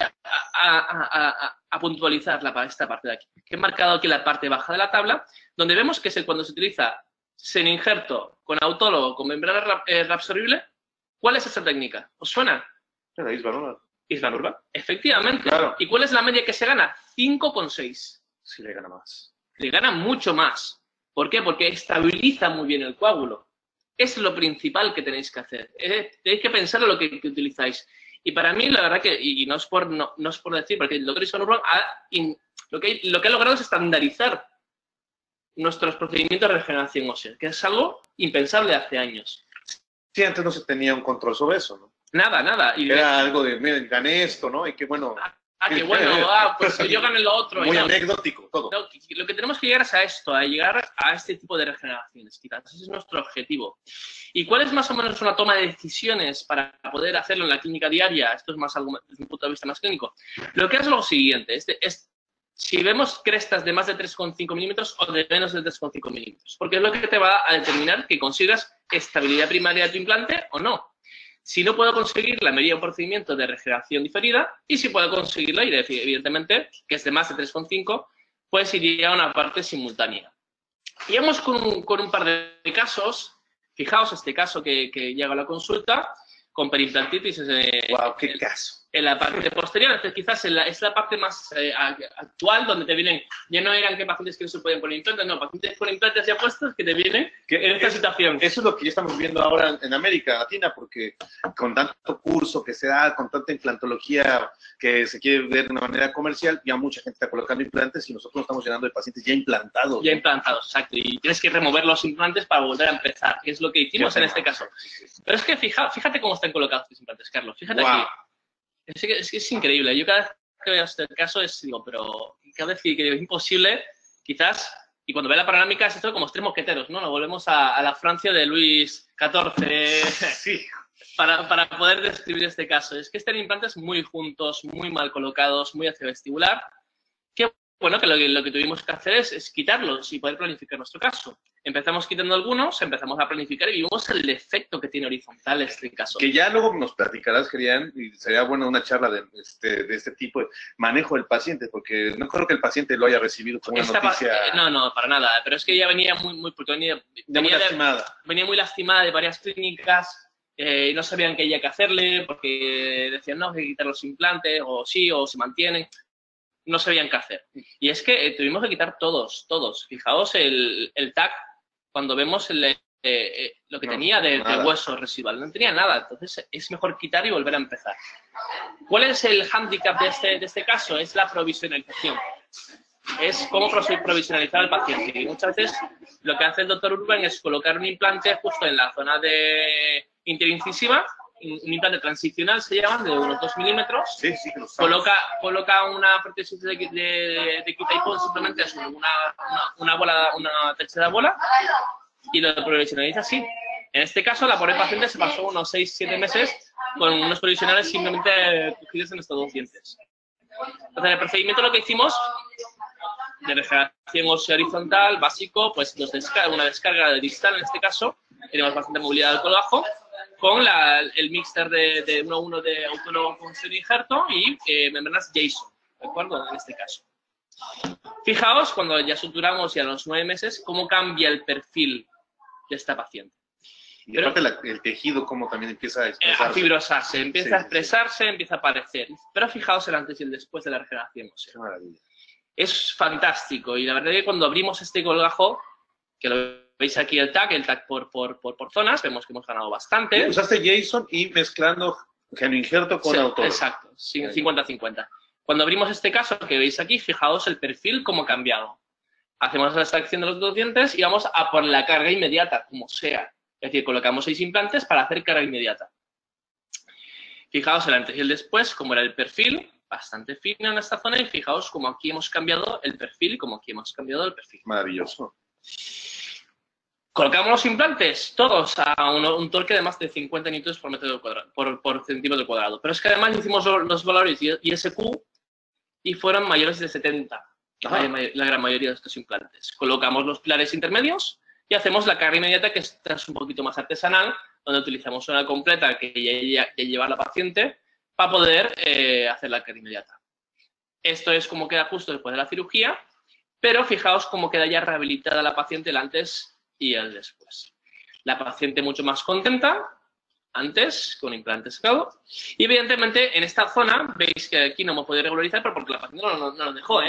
a puntualizar esta parte de aquí, que he marcado aquí la parte baja de la tabla, donde vemos que es cuando se utiliza semi-injerto con autólogo, con membrana reabsorbible. ¿Cuál es esa técnica? ¿Os suena? Island Urban. Efectivamente. Claro. ¿Y cuál es la media que se gana? 5,6. Sí le gana más. Le gana mucho más. ¿Por qué? Porque estabiliza muy bien el coágulo. Es lo principal que tenéis que hacer. Tenéis que pensar en lo que utilizáis. Y para mí, la verdad que, y no es por decir, porque el doctor Island Urban lo que ha logrado es estandarizar nuestros procedimientos de regeneración ósea, que es algo impensable hace años. Sí, antes no se tenía un control sobre eso, ¿no? Nada. Y era algo de, miren, gané esto, ¿no? Y qué bueno. Qué bueno, pues yo gané lo otro. Muy anecdótico, todo. No, lo que tenemos que llegar es a esto, a llegar a este tipo de regeneraciones, quizás. Ese es nuestro objetivo. ¿Y cuál es más o menos una toma de decisiones para poder hacerlo en la clínica diaria? Esto es más algo desde un punto de vista más clínico. Lo que es lo siguiente, si vemos crestas de más de 3,5 milímetros o de menos de 3,5 milímetros, porque es lo que te va a determinar que consigas estabilidad primaria de tu implante o no. Si no puedo conseguir la medida de un procedimiento de regeneración diferida, y si puedo conseguirla, y evidentemente, que es de más de 3,5, pues iría a una parte simultánea. Y vamos con un par de casos. Fijaos este caso que llega a la consulta, con perimplantitis. ¡Wow! ¡Qué caso! En la parte posterior, entonces quizás es la parte más actual, donde te vienen, ya no eran que pacientes que no se pueden poner implantes, no, pacientes con implantes ya puestos que te vienen en esta situación. Eso es lo que ya estamos viendo ahora en América Latina, porque con tanto curso que se da, con tanta implantología que se quiere ver de una manera comercial, ya mucha gente está colocando implantes y nosotros nos estamos llenando de pacientes ya implantados. Ya implantados, exacto, y tienes que remover los implantes para volver a empezar, que es lo que hicimos en este caso. Pero es que fíjate cómo están colocados los implantes, Carlos, fíjate aquí. Es increíble. Yo cada vez que veo este caso digo, pero cada vez que digo, es imposible, quizás, y cuando veo la panorámica es esto como tres mosqueteros, ¿no? Nos volvemos a la Francia de Luis XIV sí. para poder describir este caso. Es que están implantes muy juntos, muy mal colocados, muy hacia vestibular. Que bueno, que lo que tuvimos que hacer es quitarlos y poder planificar nuestro caso. Empezamos quitando algunos, empezamos a planificar y vimos el efecto que tiene horizontal este caso. Que ya luego nos platicarás, Gerian, y sería bueno una charla de este tipo de manejo del paciente, porque no creo que el paciente lo haya recibido como una noticia... No, para nada, pero es que ella venía porque venía muy lastimada de varias clínicas, y no sabían qué había que hacerle, porque decían, no, hay que quitar los implantes, o sí, o se mantienen. No sabían qué hacer. Y es que tuvimos que quitar todos. Fijaos el TAC, cuando vemos lo que tenía de hueso residual. No tenía nada. Entonces es mejor quitar y volver a empezar. ¿Cuál es el hándicap de este caso? Es la provisionalización. Es cómo provisionalizar al paciente. Y muchas veces lo que hace el doctor Urban es colocar un implante justo en la zona interincisiva, un implante transicional se llama, de unos 2 milímetros. Sí, coloca una prótesis de quita y pon, simplemente es una tercera bola, y lo provisionaliza así. En este caso, la pobre paciente se pasó unos 6-7 meses con unos provisionales simplemente cogidos en estos dos dientes. Entonces, en el procedimiento lo que hicimos de regeneración ósea horizontal básico, pues una descarga de distal en este caso, tenemos bastante movilidad del colágeno, con el mixter de 1:1 de autónomo con injerto y membranas Jason, ¿de acuerdo? En este caso. Fijaos, cuando ya suturamos y a los 9 meses, cómo cambia el perfil de esta paciente. Y aparte el tejido, cómo también empieza a expresarse. A fibrosarse, empieza a expresarse, empieza a aparecer. Pero fijaos el antes y el después de la regeneración ósea. Qué maravilla. Es fantástico. Y la verdad es que cuando abrimos este colgajo, que lo veis aquí el TAC por zonas, vemos que hemos ganado bastante. Usaste Jason y mezclando genoinjerto con autólogo. Exacto, 50-50. Cuando abrimos este caso que veis aquí, fijaos el perfil cómo ha cambiado. Hacemos la extracción de los dos dientes y vamos a por la carga inmediata, como sea. Es decir, colocamos 6 implantes para hacer carga inmediata. Fijaos el antes y el después, cómo era el perfil, bastante fino en esta zona, y fijaos cómo aquí hemos cambiado el perfil y cómo aquí hemos cambiado el perfil. Maravilloso. Colocamos los implantes todos a un torque de más de 50 newtons por metro cuadrado, por centímetro cuadrado. Pero es que además hicimos los valores ISQ y fueron mayores de 70, la gran mayoría de estos implantes. Colocamos los pilares intermedios y hacemos la carga inmediata, que es un poquito más artesanal, donde utilizamos una completa que ya lleva la paciente para poder hacer la carga inmediata. Esto es como queda justo después de la cirugía, pero fijaos cómo queda ya rehabilitada la paciente el antes y el después. La paciente mucho más contenta, antes con implantes cabo. Y evidentemente en esta zona, veis que aquí no hemos podido regularizar, pero porque la paciente no nos dejó,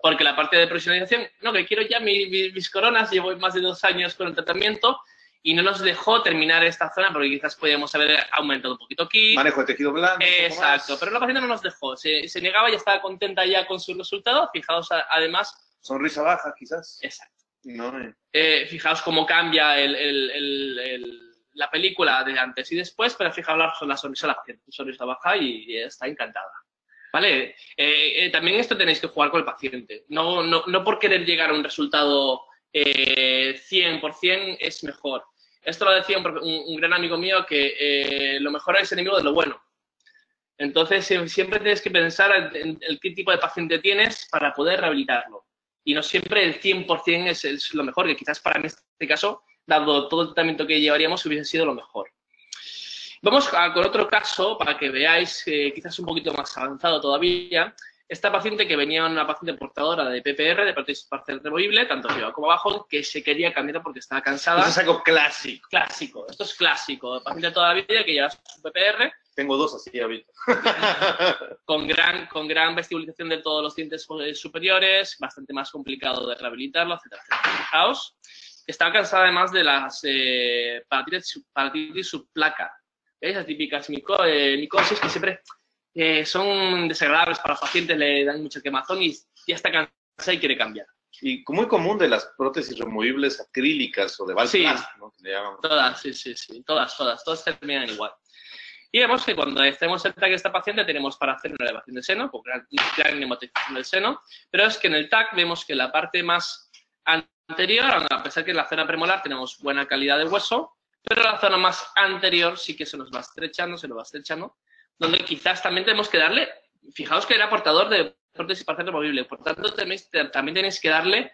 porque la parte de profesionalización, no, que quiero ya mis coronas, llevo más de 2 años con el tratamiento y no nos dejó terminar esta zona porque quizás podíamos haber aumentado un poquito aquí. Manejo de tejido blando. Exacto, pero la paciente no nos dejó, se negaba y estaba contenta ya con su resultado. Fijaos además. Sonrisa baja, quizás. Exacto. No, fijaos cómo cambia la película de antes y después, pero fijaos la sonrisa de la paciente, sonrisa baja y está encantada. ¿Vale? También esto tenéis que jugar con el paciente. No por querer llegar a un resultado 100% es mejor. Esto lo decía un gran amigo mío, que lo mejor es enemigo de lo bueno. Entonces, siempre tienes que pensar en qué tipo de paciente tienes para poder rehabilitarlo. Y no siempre el 100% es lo mejor, que quizás para este caso, dado todo el tratamiento que llevaríamos, hubiese sido lo mejor. Vamos con otro caso para que veáis, quizás un poquito más avanzado todavía. Esta paciente que venía, una paciente portadora de PPR, de prótesis parcial removible, tanto arriba como abajo, que se quería cambiar porque estaba cansada. Eso es algo clásico. Clásico, esto es clásico. Paciente toda la vida que lleva su PPR. Tengo 2 así ahorita. con gran vestibulización de todos los dientes superiores, bastante más complicado de rehabilitarlo, etcétera, etcétera. Fijaos, estaba cansada además de las paratitis subplaca. ¿Veis? Las típicas micosis que siempre son desagradables para los pacientes, le dan mucha quemazón y ya está cansada y quiere cambiar. Y muy común de las prótesis removibles acrílicas o de Valplast, sí, ¿no? Que le llamamos. Todas, sí. Todas terminan igual. Y vemos que cuando estemos el TAC de esta paciente tenemos para hacer una elevación del seno, con gran neumatización del seno, pero es que en el TAC vemos que la parte más anterior, a pesar que en la zona premolar tenemos buena calidad de hueso, pero la zona más anterior sí que se nos va estrechando, donde quizás también tenemos que darle, fijaos que era portador de prótesis parcial removible, por tanto también tenéis que darle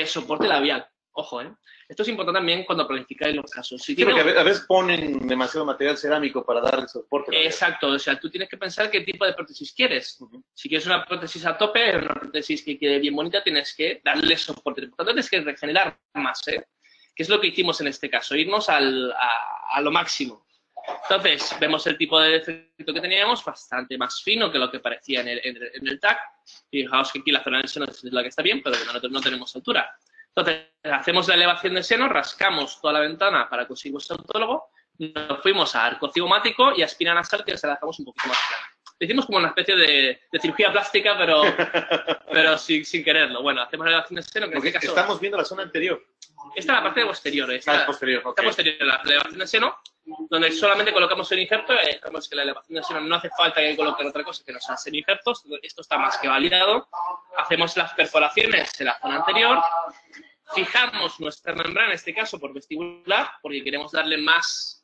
soporte labial. Ojo, esto es importante también cuando planificáis los casos. Sí, porque a veces ponen demasiado material cerámico para darle soporte labial. Exacto, o sea, tú tienes que pensar qué tipo de prótesis quieres. Si quieres una prótesis a tope, una prótesis que quede bien bonita, tienes que darle soporte. Por tanto, tienes que regenerar más, que es lo que hicimos en este caso, irnos a lo máximo. Entonces, vemos el tipo de defecto que teníamos, bastante más fino que lo que parecía en el TAC. Fijaos que aquí la zona del seno es la que está bien, pero que no tenemos altura. Entonces, hacemos la elevación del seno, rascamos toda la ventana para conseguir vuestro autólogo, nos fuimos a arco cigomático y a espina nasal, que se la dejamos un poquito más clara. Hicimos como una especie de cirugía plástica, pero sin quererlo. Bueno, hacemos la elevación del seno. Que porque en este caso, estamos viendo la zona anterior. Esta es la parte posterior. Posterior, Esta posterior, la elevación del seno, donde solamente colocamos el injerto. Vemos que la elevación del seno no hace falta que colocar otra cosa que no sean injertos. Esto está más que validado. Hacemos las perforaciones en la zona anterior. Fijamos nuestra membrana, en este caso por vestibular, porque queremos darle más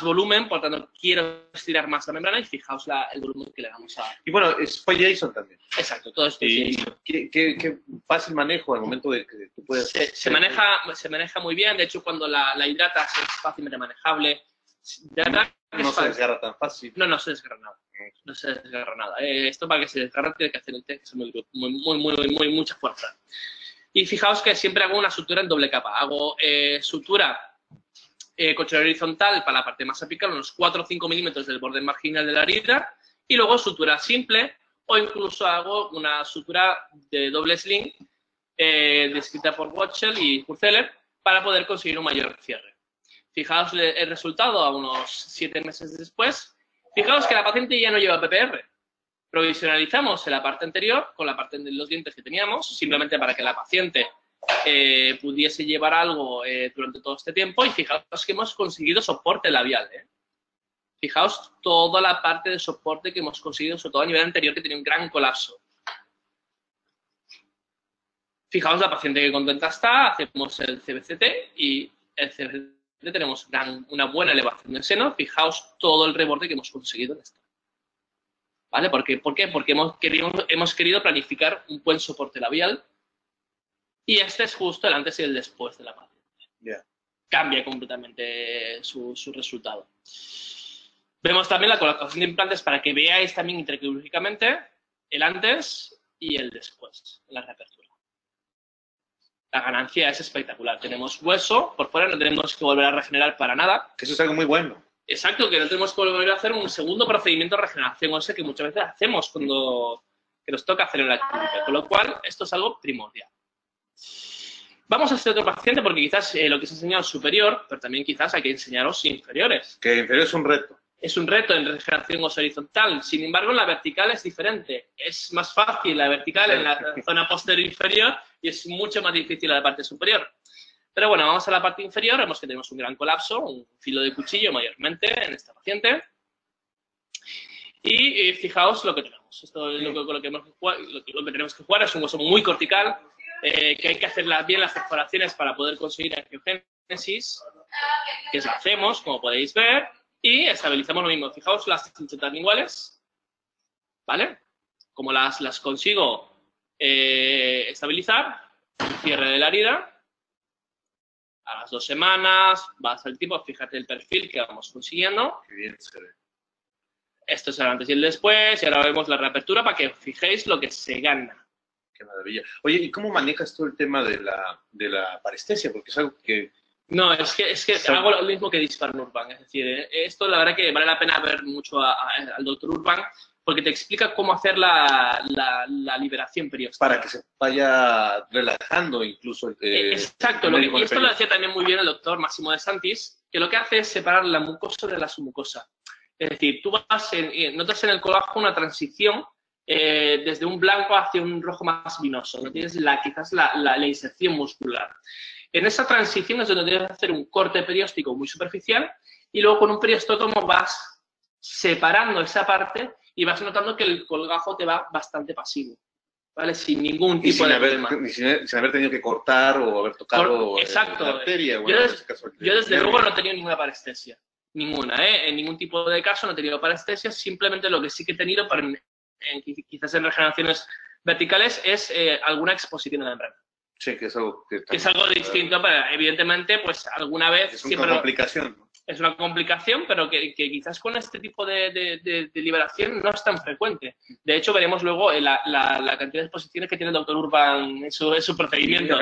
volumen, por tanto quiero estirar más la membrana y fijaos el volumen que le vamos a dar. Y bueno, fue Jason también. Exacto, todo esto y es Jason. Qué fácil manejo en el momento de que tú puedes... Se maneja muy bien, de hecho cuando la hidratas es fácilmente manejable. No se desgarra tan fácil. No se desgarra nada. No se desgarra nada. Esto para que se desgarre tiene que hacer el test, que es mucha fuerza. Y fijaos que siempre hago una sutura en doble capa. Hago sutura cochlear horizontal para la parte más apical, unos 4 o 5 milímetros del borde marginal de la herida, y luego sutura simple, o incluso hago una sutura de doble sling descrita por Watchell y Hurzeller para poder conseguir un mayor cierre. Fijaos el resultado a unos 7 meses después. Fijaos que la paciente ya no lleva PPR. Provisionalizamos en la parte anterior con la parte de los dientes que teníamos, simplemente para que la paciente pudiese llevar algo durante todo este tiempo, y fijaos que hemos conseguido soporte labial. Fijaos toda la parte de soporte que hemos conseguido, sobre todo a nivel anterior, que tenía un gran colapso. Fijaos la paciente que contenta está, hacemos el CBCT y el CBCT tenemos una buena elevación del seno. Fijaos todo el reborde que hemos conseguido en esta. ¿Vale? ¿Por qué? Porque hemos querido planificar un buen soporte labial. Y este es justo el antes y el después de la paciente. Yeah. Cambia completamente su resultado. Vemos también la colocación de implantes para que veáis también intraquirúrgicamente el antes y el después en la reapertura. La ganancia es espectacular. Tenemos hueso por fuera, no tenemos que volver a regenerar para nada. Eso es algo muy bueno. Exacto, que no tenemos que volver a hacer un segundo procedimiento de regeneración ósea que muchas veces hacemos cuando que nos toca hacer en la clínica, con lo cual esto es algo primordial. Vamos a este otro paciente porque quizás lo que se ha enseñado es superior, pero también quizás hay que enseñaros inferiores. Que inferior es un reto. Es un reto en regeneración ósea horizontal, sin embargo en la vertical es diferente. Es más fácil la vertical en la zona posterior inferior y es mucho más difícil la parte superior. Pero bueno, vamos a la parte inferior, vemos que tenemos un gran colapso, un filo de cuchillo mayormente en esta paciente. Y fijaos lo que tenemos. Esto es lo que tenemos que jugar, es un hueso muy cortical, que hay que hacer bien las perforaciones para poder conseguir angiogénesis, que lo hacemos, como podéis ver, y estabilizamos lo mismo. Fijaos las trinchetas linguales, ¿vale? Como las consigo estabilizar, cierre de la herida. A las 2 semanas, vas al tipo, fíjate el perfil que vamos consiguiendo. Qué bien se ve. Esto es el antes y el después, y ahora vemos la reapertura para que os fijéis lo que se gana. Qué maravilla. Oye, ¿y cómo manejas todo el tema de la parestesia? Porque es algo que... No, es que hago lo mismo que dispara Urban. Es decir, esto la verdad que vale la pena ver mucho al doctor Urban, porque te explica cómo hacer la liberación perióstica. Para que se vaya relajando incluso. Exacto, y esto lo decía también muy bien el doctor Máximo de Santis, que lo que hace es separar la mucosa de la submucosa. Es decir, tú notas en el colágeno una transición desde un blanco hacia un rojo más vinoso. No tienes quizás la inserción muscular. En esa transición es donde tienes que hacer un corte perióstico muy superficial y luego con un periostótomo vas separando esa parte y vas notando que el colgajo te va bastante pasivo, ¿vale? Sin ningún tipo de problema. Sin haber tenido que cortar o haber tocado exacto. La arteria. Yo desde luego no he tenido ninguna parestesia. Ninguna, ¿eh? En ningún tipo de caso no he tenido parestesia. Simplemente lo que sí que he tenido, quizás en regeneraciones verticales, es alguna exposición a la membrana. Sí, que es algo que es algo distinto, pero evidentemente, pues alguna vez... Es una complicación, ¿no? Es una complicación, pero que quizás con este tipo de liberación no es tan frecuente. De hecho, veremos luego la cantidad de exposiciones que tiene el doctor Urban en su procedimiento.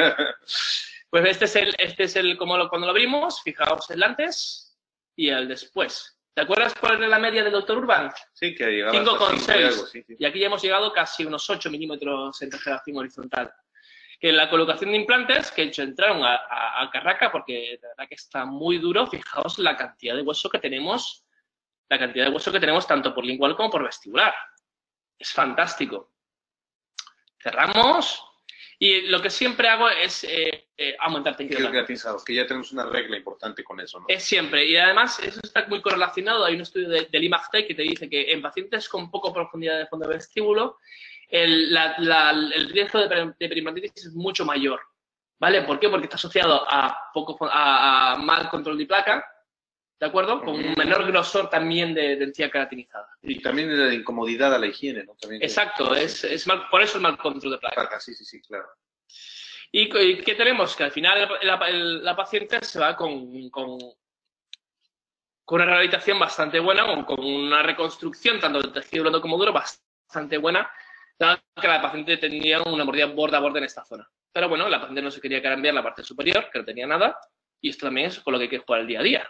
Pues este es el cuando lo abrimos, fijaos el antes y el después. ¿Te acuerdas cuál era la media del doctor Urban? Sí, que llegaba 5,6. Sí. Y aquí ya hemos llegado casi unos 8 milímetros en regeneración horizontal. Que la colocación de implantes, que de hecho entraron a Carraca, porque la verdad que está muy duro, fijaos la cantidad de hueso que tenemos, tanto por lingual como por vestibular. Es fantástico. Cerramos, y lo que siempre hago es aumentar tensión. Que ya tenemos una regla importante con eso, ¿no? Es siempre, y además eso está muy correlacionado. Hay un estudio del IMAGTEC que te dice que en pacientes con poca profundidad de fondo de vestíbulo, el riesgo de periodontitis es mucho mayor, ¿vale? ¿Por qué? Porque está asociado a mal control de placa, ¿de acuerdo? Con un menor grosor también de encía queratinizada. Y también de la incomodidad a la higiene, ¿no? También exacto, por eso el mal control de placa. Sí, claro. ¿Y qué tenemos? Que al final la paciente se va con una rehabilitación bastante buena, con una reconstrucción tanto del tejido blando como duro bastante buena, dado que la paciente tenía una mordida borde a borde en esta zona. Pero bueno, la paciente no se quería cambiar la parte superior, que no tenía nada, y esto también es con lo que hay que jugar el día a día.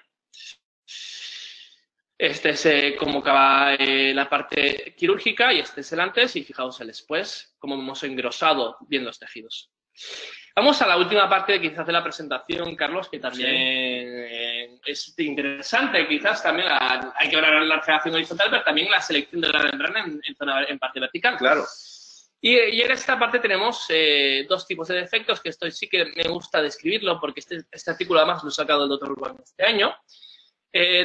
Este es cómo acaba la parte quirúrgica y este es el antes, y fijaos el después, cómo hemos engrosado bien los tejidos. Vamos a la última parte quizás de la presentación, Carlos, que también es interesante. Quizás también hay que hablar de la regeneración horizontal, pero también la selección de la membrana en parte vertical. Claro. Y en esta parte tenemos dos tipos de defectos, que esto sí que me gusta describirlo, porque este artículo además lo he sacado el doctor Urban este año,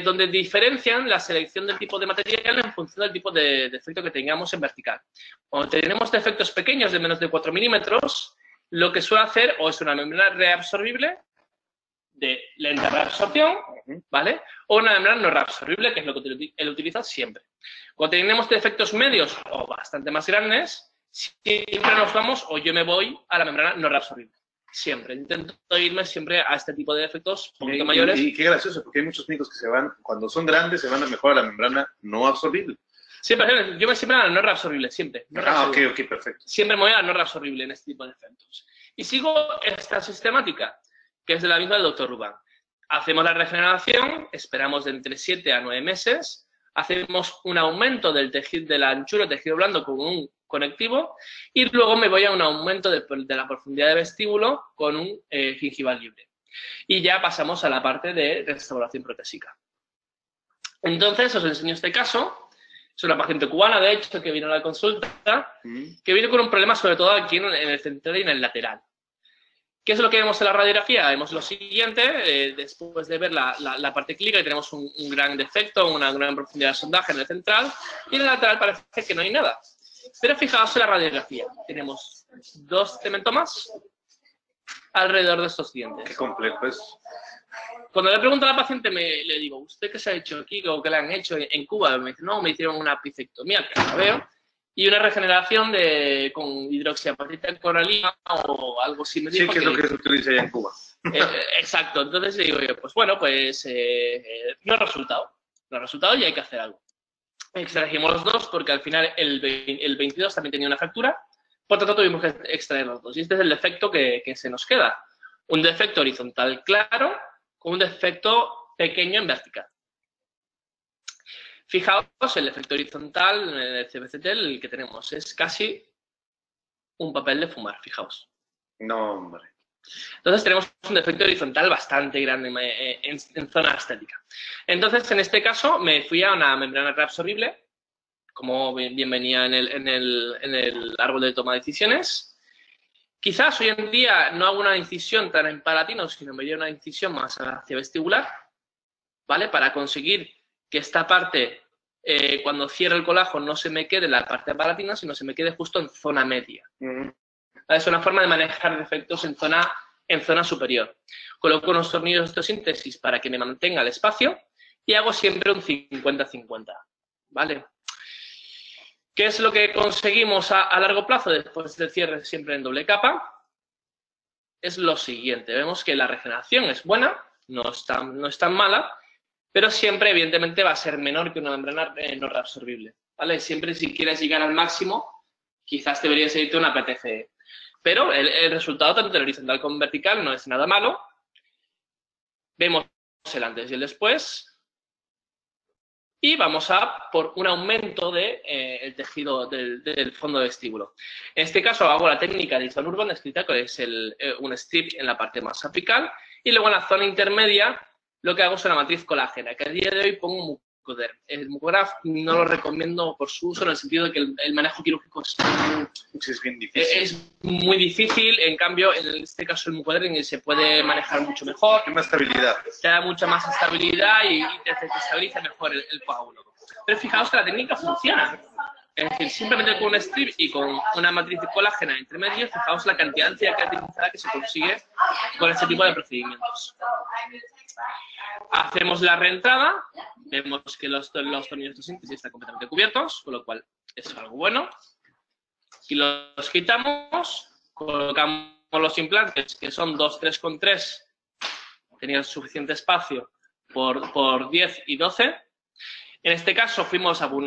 donde diferencian la selección del tipo de material en función del tipo de defecto que tengamos en vertical. Cuando tenemos defectos pequeños de menos de 4 milímetros, lo que suele hacer o es una membrana reabsorbible de lenta reabsorción, ¿vale? O una membrana no reabsorbible, que es lo que él utiliza siempre. Cuando tenemos defectos medios o bastante más grandes, siempre nos vamos o yo me voy a la membrana no reabsorbible. Siempre. Intento irme siempre a este tipo de defectos un poquito mayores. Y qué gracioso, porque hay muchos médicos que se van, cuando son grandes, se van a mejor a la membrana no absorbible. Siempre, yo me siempre a la no reabsorbible, siempre. No reabsorbible. Ok, perfecto. Siempre me voy a la no reabsorbible en este tipo de defectos. Y sigo esta sistemática, que es de la misma del doctor Urban. Hacemos la regeneración, esperamos de entre 7 a 9 meses, hacemos un aumento del tejido, de la anchura del tejido blando con un conectivo y luego me voy a un aumento de la profundidad de vestíbulo con un gingival libre. Y ya pasamos a la parte de restauración protésica. Entonces, os enseño este caso. Es una paciente cubana, de hecho, que vino a la consulta, que viene con un problema sobre todo aquí en el central y en el lateral. ¿Qué es lo que vemos en la radiografía? Vemos lo siguiente, después de ver la parte clínica, tenemos un gran defecto, una gran profundidad de sondaje en el central, y en el lateral parece que no hay nada. Pero fijaos en la radiografía, tenemos 2 cementomas alrededor de estos dientes. Qué complejo es. Cuando le pregunto a la paciente, le digo, ¿usted qué se ha hecho aquí o qué le han hecho en Cuba? Me dice, no, me hicieron una apicectomía, que la veo, y una regeneración con hidroxiapatita coralina o algo similar. Sí, que es lo que se utiliza allá en Cuba. Exacto. Entonces digo yo, pues bueno, pues no ha resultado. No ha resultado y hay que hacer algo. Extrajimos los 2 porque al final el 22 también tenía una fractura, por tanto tuvimos que extraer los 2. Y este es el defecto que se nos queda. Un defecto horizontal claro con un defecto pequeño en vertical. Fijaos, el efecto horizontal en el CBCT, el que tenemos, es casi un papel de fumar, fijaos. No, hombre. Entonces tenemos un defecto horizontal bastante grande en zona estética. Entonces, en este caso, me fui a una membrana reabsorbible, como bien venía en el árbol de toma de decisiones. Quizás hoy en día no hago una incisión tan en palatino, sino me dio una incisión más hacia vestibular, ¿vale? Para conseguir que esta parte, cuando cierre el colágeno, no se me quede en la parte palatina, sino se me quede justo en zona media. Es una forma de manejar defectos en zona superior. Coloco unos tornillos de osteosíntesis para que me mantenga el espacio y hago siempre un 50-50, ¿vale? ¿Qué es lo que conseguimos a largo plazo después del cierre siempre en doble capa? Es lo siguiente. Vemos que la regeneración es buena, no es tan mala, pero siempre, evidentemente, va a ser menor que una membrana no reabsorbible, ¿vale? Siempre, si quieres llegar al máximo, quizás deberías irte a una PTCE. Pero el resultado, tanto en horizontal como vertical, no es nada malo. Vemos el antes y el después. Y vamos a por un aumento del tejido del fondo de vestíbulo. En este caso hago la técnica de Easton Urban descrita, que es un strip en la parte más apical. Y luego en la zona intermedia lo que hago es una matriz colágena, que a día de hoy pongo un mucoderm. El mucograf no lo recomiendo por su uso en el sentido de que el manejo quirúrgico es bien difícil. Es muy difícil, en cambio en este caso el mucoderm se puede manejar mucho mejor. Tiene más estabilidad. Te da mucha más estabilidad y te estabiliza mejor el coágulo. Pero fijaos que la técnica funciona. Es decir, simplemente con un strip y con una matriz de colágena entre medio, fijaos la cantidad de ansiedad caracterizada que se consigue con este tipo de procedimientos. Hacemos la reentrada, vemos que los tornillos de síntesis están completamente cubiertos, con lo cual es algo bueno. Y los quitamos, colocamos los implantes, que son 2,3,3, tenían suficiente espacio por 10 y 12. En este caso fuimos a por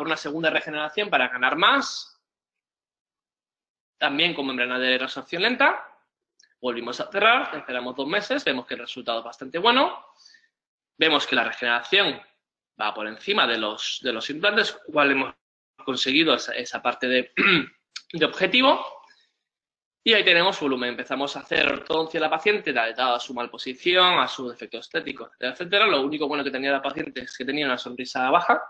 una segunda regeneración para ganar más, también con membrana de resorción lenta. Volvimos a cerrar, esperamos 2 meses, vemos que el resultado es bastante bueno. Vemos que la regeneración va por encima de los implantes, cual hemos conseguido esa parte de objetivo. Y ahí tenemos volumen. Empezamos a hacer ortodoncia a la paciente, dada a su malposición, a su defecto estético, etcétera. Lo único bueno que tenía la paciente es que tenía una sonrisa baja,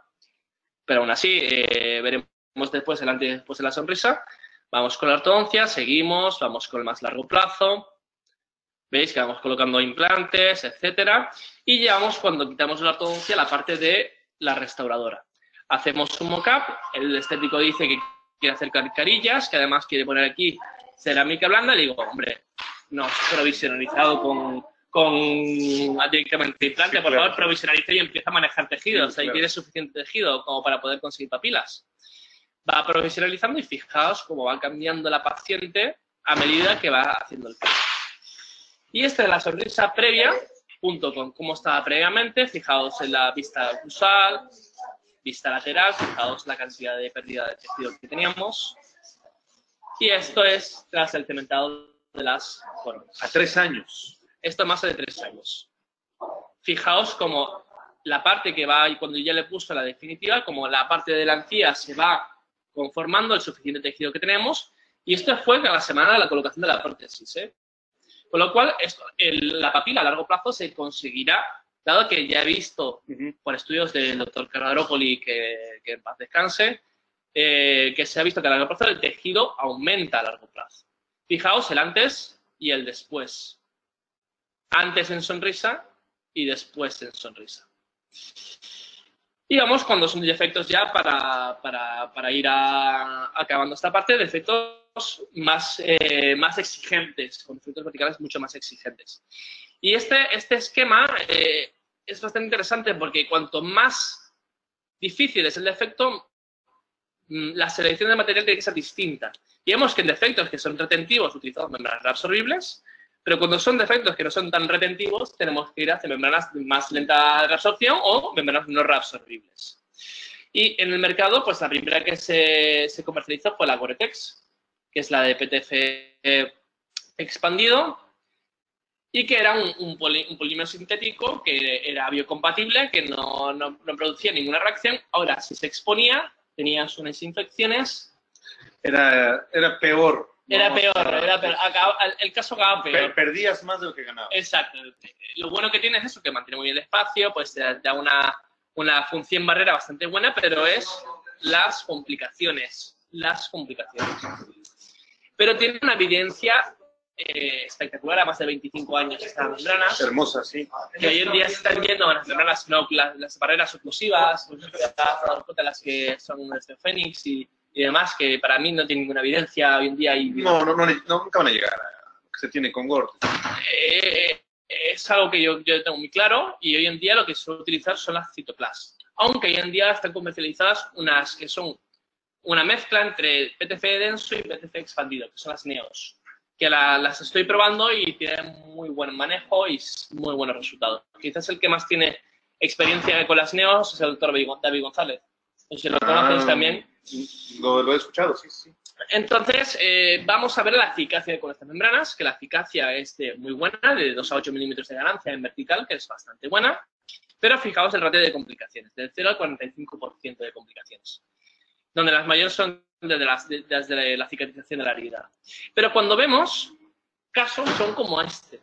pero aún así veremos después el antes y después de la sonrisa. Vamos con la ortodoncia, seguimos, vamos con el más largo plazo. Veis que vamos colocando implantes, etcétera. Y llegamos, cuando quitamos la ortodoncia, la parte de la restauradora. Hacemos un mock-up, el estético dice que quiere hacer carillas, que además quiere poner aquí cerámica blanda. Le digo, hombre, no, provisionalizado con directamente implante, sí, por favor, provisionalice y empieza a manejar tejidos. Sí, ahí tiene suficiente tejido como para poder conseguir papilas. Va provisionalizando y fijaos cómo va cambiando la paciente a medida que va haciendo el caso. Y esta es la sonrisa previa, junto con cómo estaba previamente. Fijaos en la vista cruzal, vista lateral, fijaos la cantidad de pérdida de tejido que teníamos. Y esto es tras el cementado de las formas. A 3 años. Esto más de 3 años. Fijaos como la parte que va, y cuando ya le puso la definitiva, como la parte de la encía se va conformando el suficiente tejido que tenemos, y esto fue a la semana de la colocación de la prótesis, ¿eh? Con lo cual, la papila a largo plazo se conseguirá, dado que ya he visto por estudios del doctor Cardaropoli, que en paz descanse, que se ha visto que a largo plazo el tejido aumenta a largo plazo. Fijaos el antes y el después. Antes en sonrisa y después en sonrisa. Y vamos con dos defectos ya para ir acabando esta parte, defectos más exigentes, con defectos verticales mucho más exigentes. Y este esquema es bastante interesante porque cuanto más difícil es el defecto, la selección de material tiene que ser distinta. Y vemos que en defectos que son retentivos utilizamos membranas reabsorbibles, pero cuando son defectos que no son tan retentivos, tenemos que ir hacia membranas más lenta de reabsorción o membranas no reabsorbibles. Y en el mercado, pues la primera que se comercializó fue la Gore-Tex, que es la de PTF expandido, y que era un polímero sintético que era biocompatible, que no producía ninguna reacción. Ahora, si se exponía, tenías unas infecciones. Era peor. Era peor. El caso acababa peor. Perdías más de lo que ganabas. Exacto. Lo bueno que tiene es eso, que mantiene muy bien el espacio, pues te da una función barrera bastante buena, pero es las complicaciones. Pero tiene una evidencia espectacular, a más de 25 años estas membranas. Hermosa, sí. Que hoy en día se están yendo a las membranas, no, las barreras oclusivas, las que son de Fénix y demás, que para mí no tienen ninguna evidencia hoy en día. No, nunca van a llegar a lo que se tiene con Gore. Es algo que yo tengo muy claro, y hoy en día lo que se suele utilizar son las Cytoplas. Aunque hoy en día están comercializadas unas que son una mezcla entre PTF denso y PTF expandido, que son las NEOS, que las estoy probando y tienen muy buen manejo y muy buenos resultados. Quizás el que más tiene experiencia con las NEOS es el doctor David González. Si lo conoces también. Lo he escuchado, sí. Entonces, vamos a ver la eficacia con estas membranas, que la eficacia es muy buena, de 2 a 8 milímetros de ganancia en vertical, que es bastante buena, pero fijaos el ratio de complicaciones, del 0 al 45% de complicaciones, donde las mayores son desde la cicatrización de la herida. Pero cuando vemos casos son como este.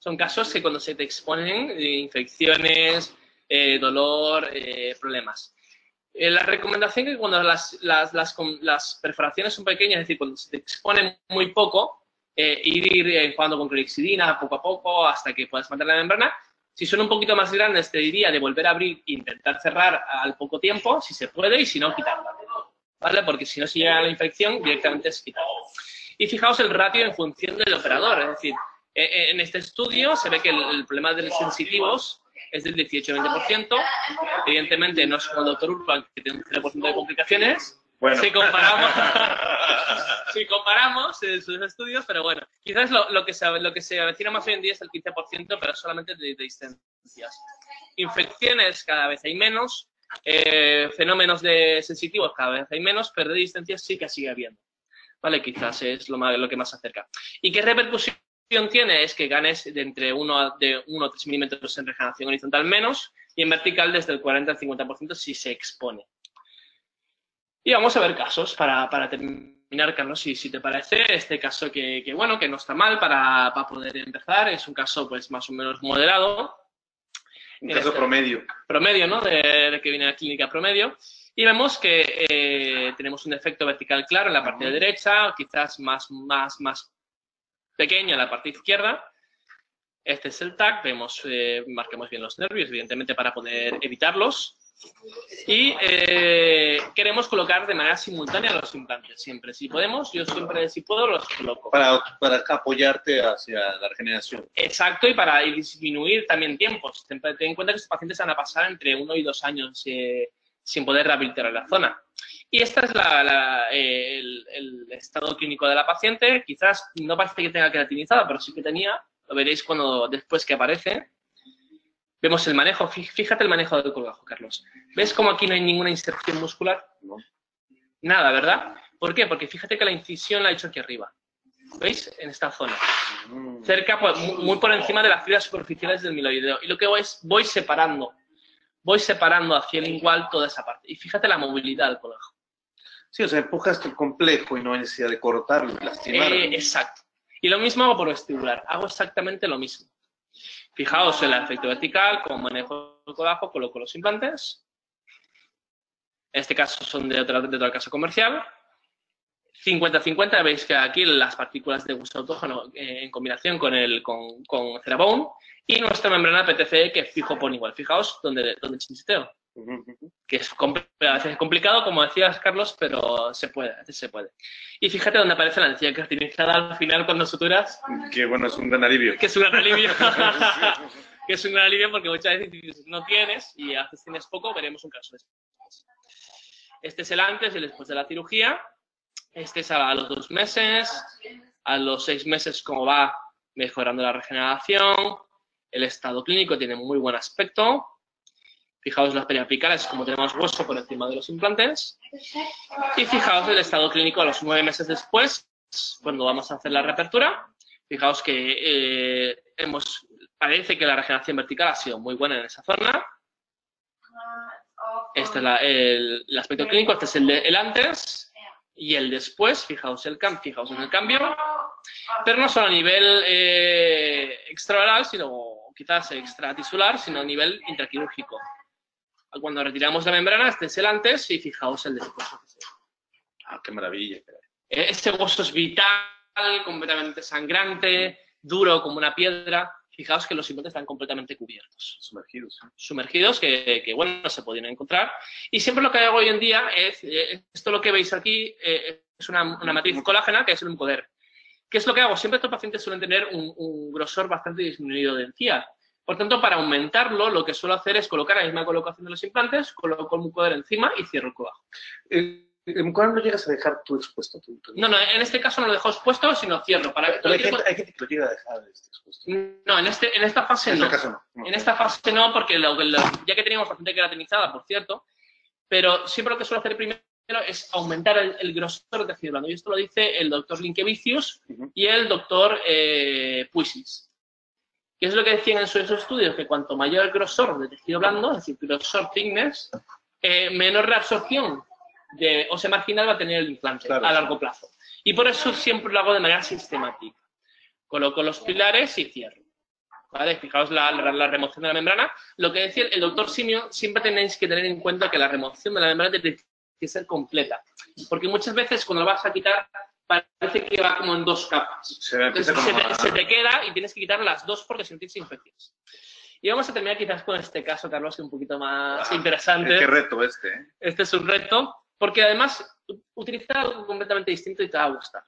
Son casos que cuando se te exponen infecciones, dolor, problemas. La recomendación es que cuando las perforaciones son pequeñas, es decir, cuando se te exponen muy poco, ir jugando con clorexidina poco a poco hasta que puedas mantener la membrana. Si son un poquito más grandes, te diría de volver a abrir e intentar cerrar al poco tiempo, si se puede, y si no, quitarla. ¿Vale? Porque si no se llega a la infección, directamente es quitarla. Y fijaos el ratio en función del operador. Es decir, en este estudio se ve que el problema de los sensitivos es del 18-20%. Evidentemente no es como el doctor Urban, que tiene un 0% de complicaciones. Bueno. Si comparamos sus estudios, pero bueno, quizás lo que se avecina más hoy en día es el 15%, pero solamente de distancias. Infecciones cada vez hay menos, fenómenos de sensitivos cada vez hay menos, pero de distancias sí que sigue habiendo. ¿Vale? Quizás es lo que más se acerca. ¿Y qué repercusión tiene? Es que ganes de entre 1 a 3 milímetros en regeneración horizontal menos, y en vertical desde el 40 al 50% si se expone. Y vamos a ver casos para terminar, Carlos, si te parece. Este caso que no está mal para poder empezar. Es un caso pues más o menos moderado. Un caso promedio. Promedio, ¿no? De que viene a la clínica promedio. Y vemos que tenemos un defecto vertical claro en la parte de derecha, quizás más pequeño en la parte izquierda. Este es el TAC. Marquemos bien los nervios, evidentemente, para poder evitarlos. Y queremos colocar de manera simultánea los implantes, siempre. Si podemos, yo siempre, si puedo, los coloco. Para apoyarte hacia la regeneración. Exacto, y para disminuir también tiempos. Ten en cuenta que estos pacientes van a pasar entre 1 y 2 años sin poder rehabilitar la zona. Y este es el estado clínico de la paciente. Quizás no parece que tenga queratinizada, pero sí que tenía. Lo veréis después que aparece. Vemos el manejo. Fíjate el manejo del colgajo, Carlos. ¿Ves cómo aquí no hay ninguna inserción muscular? No. Nada, ¿verdad? ¿Por qué? Porque fíjate que la incisión la ha hecho aquí arriba. ¿Veis? En esta zona. Cerca, pues, muy por encima de las fibras superficiales del miloideo. Y lo que voy separando hacia el lingual toda esa parte. Y fíjate la movilidad del colágeno. Sí, o sea, empujas el complejo y no hay necesidad de cortarlo, lastimarlo. Exacto. Y lo mismo hago por vestibular. Hago exactamente lo mismo. Fijaos en el efecto vertical, como manejo el colágeno, coloco los implantes. En este caso son de otra casa comercial. 50-50, veis que aquí las partículas de hueso autógeno en combinación con Cerabone y nuestra membrana PTCE que fijo por igual. Fijaos donde chinchiteo. Que a veces es complicado, como decías, Carlos, pero se puede, a veces se puede. Y fíjate donde aparece la encía cartilaginosa al final cuando suturas. Que bueno, es un gran alivio. Que es un gran alivio. Que es un gran alivio porque muchas veces no tienes y a veces tienes poco, veremos un caso después. Este es el antes y el después de la cirugía. Este es a los 2 meses, a los 6 meses cómo va mejorando la regeneración, el estado clínico tiene muy buen aspecto. Fijaos las periapicales, como tenemos hueso por encima de los implantes. Y fijaos el estado clínico a los 9 meses después, cuando vamos a hacer la reapertura. Fijaos que parece que la regeneración vertical ha sido muy buena en esa zona. Este es el aspecto clínico, este es el antes y el después. Fijaos en el cambio. Pero no solo a nivel extraoral, sino quizás extratisular, sino a nivel intraquirúrgico. Cuando retiramos la membrana, este es el antes y fijaos el después. Ah, qué maravilla. Este hueso es vital, completamente sangrante, duro como una piedra. Fijaos que los implantes están completamente cubiertos. Sumergidos. Sumergidos, que bueno, no se podían encontrar. Y siempre lo que hago hoy en día es, esto lo que veis aquí, es una matriz colágena, que es el mucoder. ¿Qué es lo que hago? Siempre estos pacientes suelen tener un grosor bastante disminuido de encía. Por tanto, para aumentarlo, lo que suelo hacer es colocar la misma colocación de los implantes, coloco el mucoder encima y cierro el colágeno. ¿El mucoder lo llegas a dejar tú expuesto? No, en este caso no lo dejo expuesto, sino cierro. Pero hay gente que lo llega a dejar expuesto. No, en esta fase no. En este caso no. En esta fase no, porque ya que teníamos bastante queratinizada, por cierto, pero siempre lo que suelo hacer primero es aumentar el grosor del tejido blando. Y esto lo dice el doctor Linkevicius y el doctor Puisis. ¿Qué es lo que decían en sus estudios? Que cuanto mayor el grosor del tejido blando, es decir, grosor thickness, menor reabsorción de ósea marginal va a tener el implante a largo plazo. Y por eso siempre lo hago de manera sistemática. Coloco los pilares y cierro. ¿Vale? Fijaos la remoción de la membrana. Lo que decía el doctor Simio, siempre tenéis que tener en cuenta que la remoción de la membrana tiene que ser completa. Porque muchas veces cuando lo vas a quitar, parece que va como en 2 capas. Se te queda y tienes que quitar las 2 porque sentís infecciones. Y vamos a terminar quizás con este caso, Carlos, que es un poquito más interesante. Qué reto este, ¿eh? Este es un reto, porque además utilizar algo completamente distinto y te va a gustar.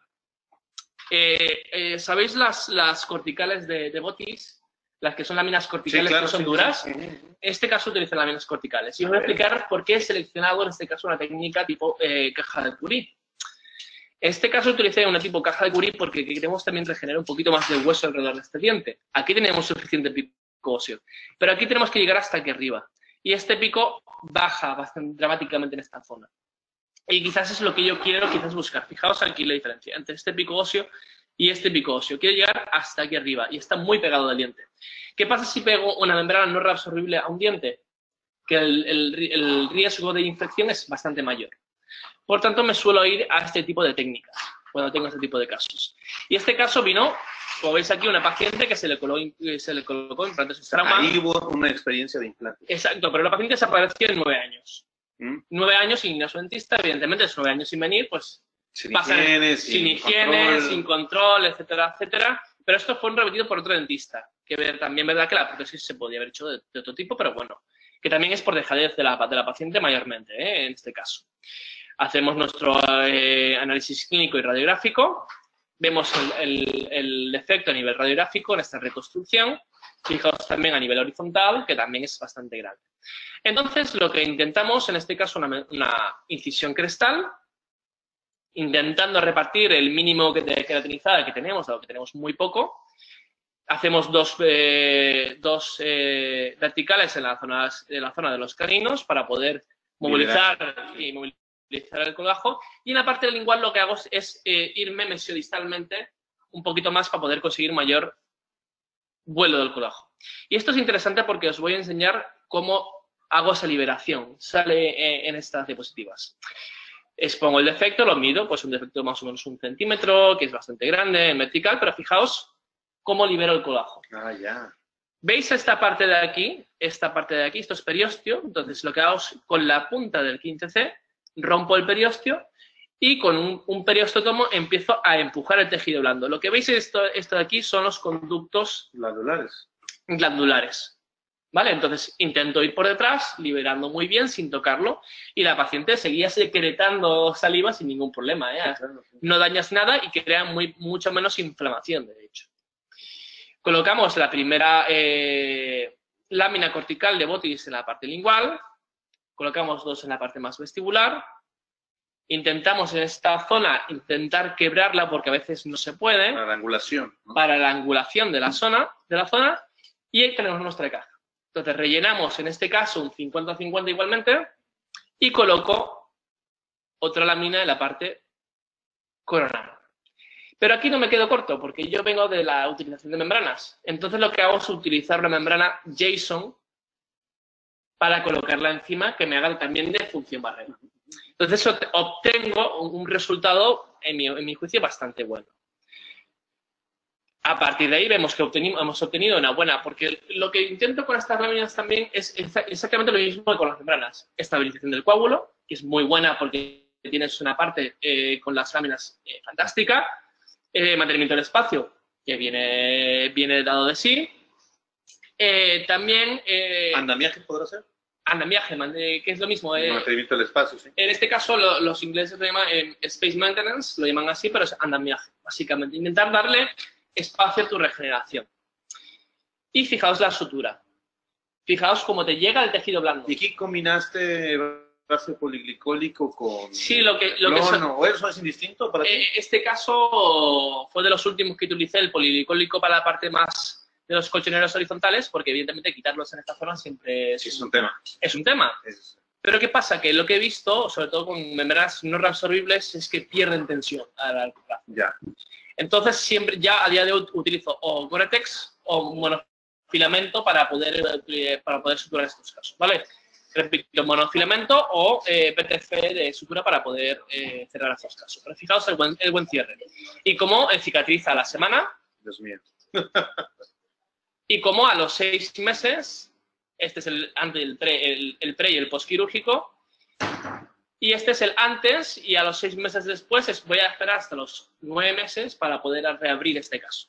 ¿Sabéis las corticales de Botis? Las que son láminas corticales, sí, claro, que son duras. Sí. En este caso utilizan láminas corticales. Y os voy a explicar por qué he seleccionado en este caso una técnica tipo caja de Curie. En este caso utilicé una tipo caja de Curie porque queremos también regenerar un poquito más de hueso alrededor de este diente. Aquí tenemos suficiente pico óseo, pero aquí tenemos que llegar hasta aquí arriba. Y este pico baja bastante dramáticamente en esta zona. Y quizás es lo que yo quiero buscar. Fijaos aquí la diferencia entre este pico óseo y este pico óseo. Quiero llegar hasta aquí arriba y está muy pegado al diente. ¿Qué pasa si pego una membrana no reabsorbible a un diente? Que el riesgo de infección es bastante mayor. Por tanto, me suelo ir a este tipo de técnicas cuando tengo este tipo de casos. Y este caso vino, como veis aquí, una paciente que se le colocó implantes Straumann. Ahí hubo una experiencia de implantes. Exacto, pero la paciente desapareció en 9 años. 9 años sin ir a su dentista, evidentemente es 9 años sin venir, pues sin higiene, sin control, etcétera, etcétera. Pero esto fue repetido por otro dentista, que también es verdad que la prótesis se podía haber hecho de otro tipo, pero bueno, que también es por dejadez de la paciente mayormente, en este caso. Hacemos nuestro análisis clínico y radiográfico, vemos el defecto a nivel radiográfico en esta reconstrucción, fijaos también a nivel horizontal, que también es bastante grande. Entonces, lo que intentamos, en este caso, una incisión crestal, intentando repartir el mínimo de queratinizada que tenemos, dado que tenemos muy poco. Hacemos dos verticales en la zona de los caninos para poder movilizar el colágeno. Y en la parte lingual lo que hago es irme mesiodistalmente un poquito más para poder conseguir mayor vuelo del colágeno. Y esto es interesante porque os voy a enseñar cómo hago esa liberación. Sale en estas diapositivas. Expongo el defecto, lo mido, pues un defecto de más o menos 1 centímetro, que es bastante grande, en vertical, pero fijaos cómo libero el colágeno. Ah, ya. ¿Veis esta parte de aquí? Esta parte de aquí, esto es periósteo. Entonces, lo que hago es, con la punta del 15C, rompo el periósteo y con un perióstomo empiezo a empujar el tejido blando. Lo que veis esto de aquí son los conductos glandulares. ¿Vale? Entonces, intento ir por detrás, liberando muy bien, sin tocarlo, y la paciente seguía secretando saliva sin ningún problema, ¿eh? No dañas nada y crea mucho menos inflamación, de hecho. Colocamos la primera lámina cortical de Botiss en la parte lingual, colocamos 2 en la parte más vestibular, intentamos en esta zona quebrarla porque a veces no se puede. Para la angulación, ¿no? Para la angulación de la zona, y ahí tenemos nuestra caja. Entonces rellenamos en este caso un 50-50 igualmente y coloco otra lámina en la parte coronal. Pero aquí no me quedo corto porque yo vengo de la utilización de membranas. Entonces lo que hago es utilizar una membrana JSON para colocarla encima que me haga también de función barrera. Entonces obtengo un resultado, en mi juicio, bastante bueno. A partir de ahí vemos que hemos obtenido una buena, porque lo que intento con estas láminas también es exactamente lo mismo que con las membranas. Estabilización del coágulo, que es muy buena porque tienes una parte con las láminas fantástica. Mantenimiento del espacio, que viene dado de sí. También... ¿Andamiaje podrá ser? Andamiaje, que es lo mismo. Mantenimiento del espacio, sí. En este caso, los ingleses lo llaman Space Maintenance, lo llaman así, pero es andamiaje, básicamente. Intentar darle espacio a tu regeneración. Y fijaos la sutura. Fijaos cómo te llega el tejido blando. ¿Y aquí combinaste ácido poliglicólico con ¿O eso es indistinto para ti? Este caso fue de los últimos que utilicé, el poliglicólico para la parte más de los colchoneros horizontales, porque evidentemente quitarlos en esta zona siempre es un tema. Es un tema. Pero ¿qué pasa? Que lo que he visto, sobre todo con membranas no reabsorbibles, es que pierden tensión a largo plazo. Ya. Entonces, siempre ya a día de hoy utilizo o Gore-Tex o monofilamento para poder suturar estos casos, ¿vale? Repito, monofilamento o PTF de sutura para poder cerrar estos casos. Pero fijaos el buen cierre. Y cómo cicatriza a la semana. Dios mío. Y cómo a los 6 meses, este es el pre y el postquirúrgico, y este es el antes, y a los 6 meses después voy a esperar hasta los 9 meses para poder reabrir este caso,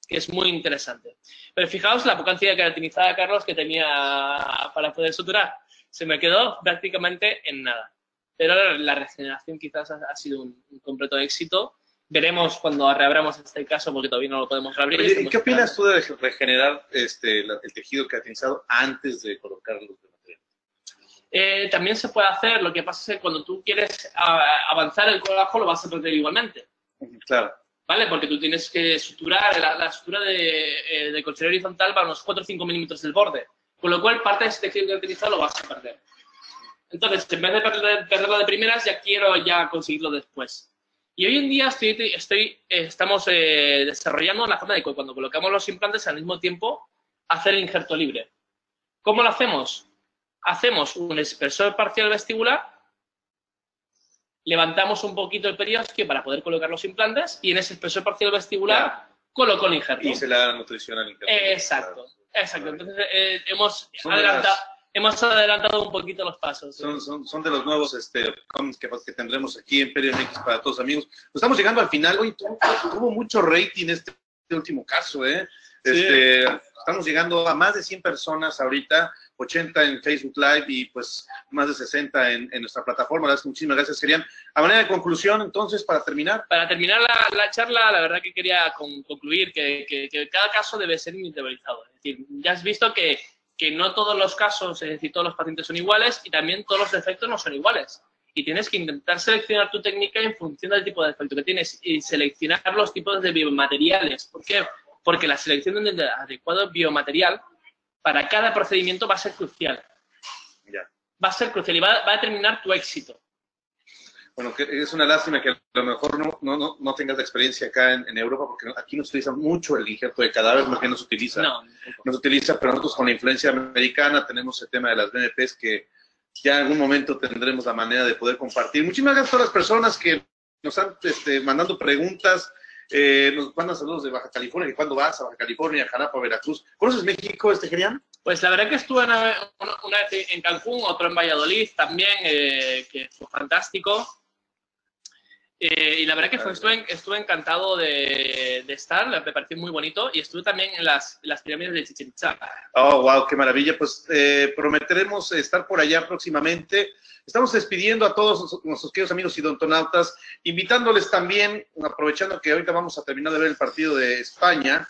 que es muy interesante. Pero fijaos la poca cantidad caracterizada, Carlos, que tenía para poder suturar. Se me quedó prácticamente en nada. Pero la regeneración quizás ha sido un completo éxito. Veremos cuando reabramos este caso, porque todavía no lo podemos reabrir. Oye, ¿qué opinas tú de regenerar el tejido queratinizado antes de colocarlo de material? También se puede hacer. Lo que pasa es que cuando tú quieres avanzar el colágeno, lo vas a perder igualmente. Claro. ¿Vale? Porque tú tienes que suturar, la sutura de colchonero horizontal para unos 4 o 5 milímetros del borde. Con lo cual, parte de ese tejido queratinizado lo vas a perder. Entonces, en vez de perderlo de primeras, quiero conseguirlo después. Y hoy en día estamos desarrollando la forma de que cuando colocamos los implantes al mismo tiempo hacer el injerto libre. ¿Cómo lo hacemos? Hacemos un espesor parcial vestibular, levantamos un poquito el periósteo para poder colocar los implantes y en ese espesor parcial vestibular coloco el injerto. Y se le da la nutrición al injerto. Exacto, exacto. Entonces hemos adelantado un poquito los pasos. Son de los nuevos cómics que tendremos aquí en PerioMX para todos, amigos. Pues estamos llegando al final. Hoy tuvo mucho rating este último caso, ¿eh? Sí. Estamos llegando a más de 100 personas ahorita, 80 en Facebook Live y pues más de 60 en nuestra plataforma. Muchísimas gracias, Gerian. A manera de conclusión, entonces, para terminar. Para terminar la charla, la verdad que quería concluir que cada caso debe ser individualizado. Es decir, ya has visto que no todos los casos, es decir, todos los pacientes son iguales y también todos los defectos no son iguales. Y tienes que intentar seleccionar tu técnica en función del tipo de defecto que tienes y seleccionar los tipos de biomateriales. ¿Por qué? Porque la selección del adecuado biomaterial para cada procedimiento va a ser crucial. Ya. Va a ser crucial y va a determinar tu éxito. bueno, que es una lástima que a lo mejor no tengas la experiencia acá en Europa, porque aquí no se utiliza mucho el injerto de cadáver, más bien no se utiliza. No se utiliza, pero nosotros con la influencia americana tenemos el tema de las BNPs que ya en algún momento tendremos la manera de poder compartir. Muchísimas gracias a todas las personas que nos han mandando preguntas, nos mandan saludos de Baja California, que cuándo vas a Baja California, a Jalapa, Veracruz. ¿Conoces México, Gerian? Pues la verdad que estuve una vez en Cancún, otro en Valladolid también, que fue fantástico. Y la verdad que estuve encantado de estar, me pareció muy bonito, y estuve también en las pirámides de Chichén Itzá. Oh, wow, qué maravilla. Pues prometeremos estar por allá próximamente. Estamos despidiendo a todos nuestros queridos amigos idontonautas, invitándoles también, aprovechando que ahorita vamos a terminar de ver el partido de España,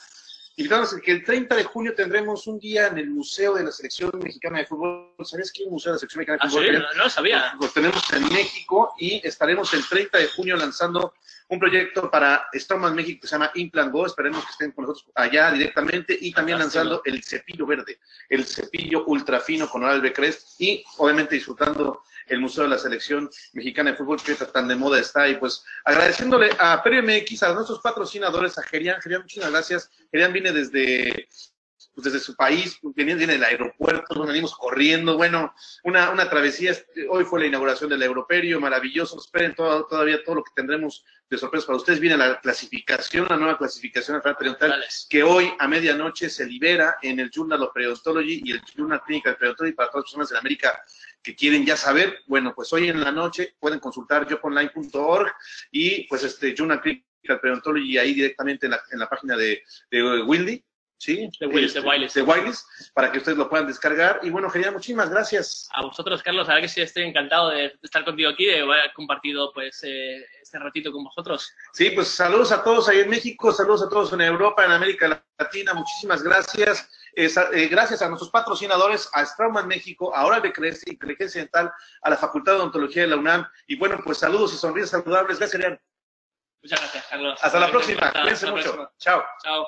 invitándoles que el 30 de junio tendremos un día en el Museo de la Selección Mexicana de Fútbol. ¿Sabías que hay un Museo de la Selección Mexicana de Fútbol? ¿Sí? No lo sabía. Lo tenemos en México y estaremos el 30 de junio lanzando un proyecto para Straumann México que se llama Implant Go. Esperemos que estén con nosotros allá directamente y también lanzando el cepillo verde, el cepillo ultra fino con Oral-B Crest y obviamente disfrutando el Museo de la Selección Mexicana de Fútbol, que tan de moda está. Y pues agradeciéndole a Perio MX, a nuestros patrocinadores, a Gerian, muchísimas gracias. Gerian viene desde su país, viene del aeropuerto, nos venimos corriendo. Bueno, una travesía. Hoy fue la inauguración del Europerio, maravilloso. Esperen todavía todo lo que tendremos de sorpresa para ustedes. Viene la clasificación, la nueva clasificación al periodontal, que hoy a medianoche se libera en el Journal of Periodontology y el Journal Clinical Periodontology para todas las personas de América que quieren ya saber. Bueno, pues hoy en la noche pueden consultar joponline.org y pues Journal Clinical Periodontology ahí directamente en la página de Wildy. Sí, de Wiley's, para que ustedes lo puedan descargar. Y bueno, Gerian, muchísimas gracias. A vosotros, Carlos, la verdad que sí, estoy encantado de estar contigo aquí, de haber compartido pues este ratito con vosotros. Sí, pues saludos a todos ahí en México, saludos a todos en Europa, en América Latina, muchísimas gracias. Gracias a nuestros patrocinadores, a Straumann México, a Oral-B Crest, Inteligencia Dental, a la Facultad de Odontología de la UNAM. Y bueno, pues saludos y sonrisas saludables. Gracias, Gerian. Muchas gracias, Carlos. Hasta la próxima. Cuídense mucho. Chao. Chao.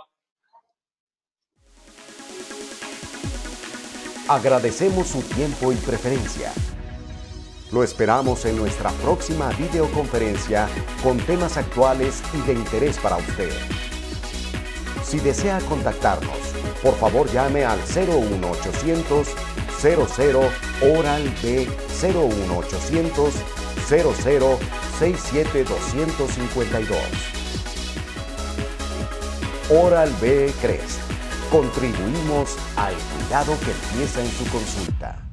Agradecemos su tiempo y preferencia. Lo esperamos en nuestra próxima videoconferencia con temas actuales y de interés para usted. Si desea contactarnos, por favor llame al 01800 00 Oral-B 01800 00 67 252. Oral-B Crest. Contribuimos al cuidado que empieza en su consulta.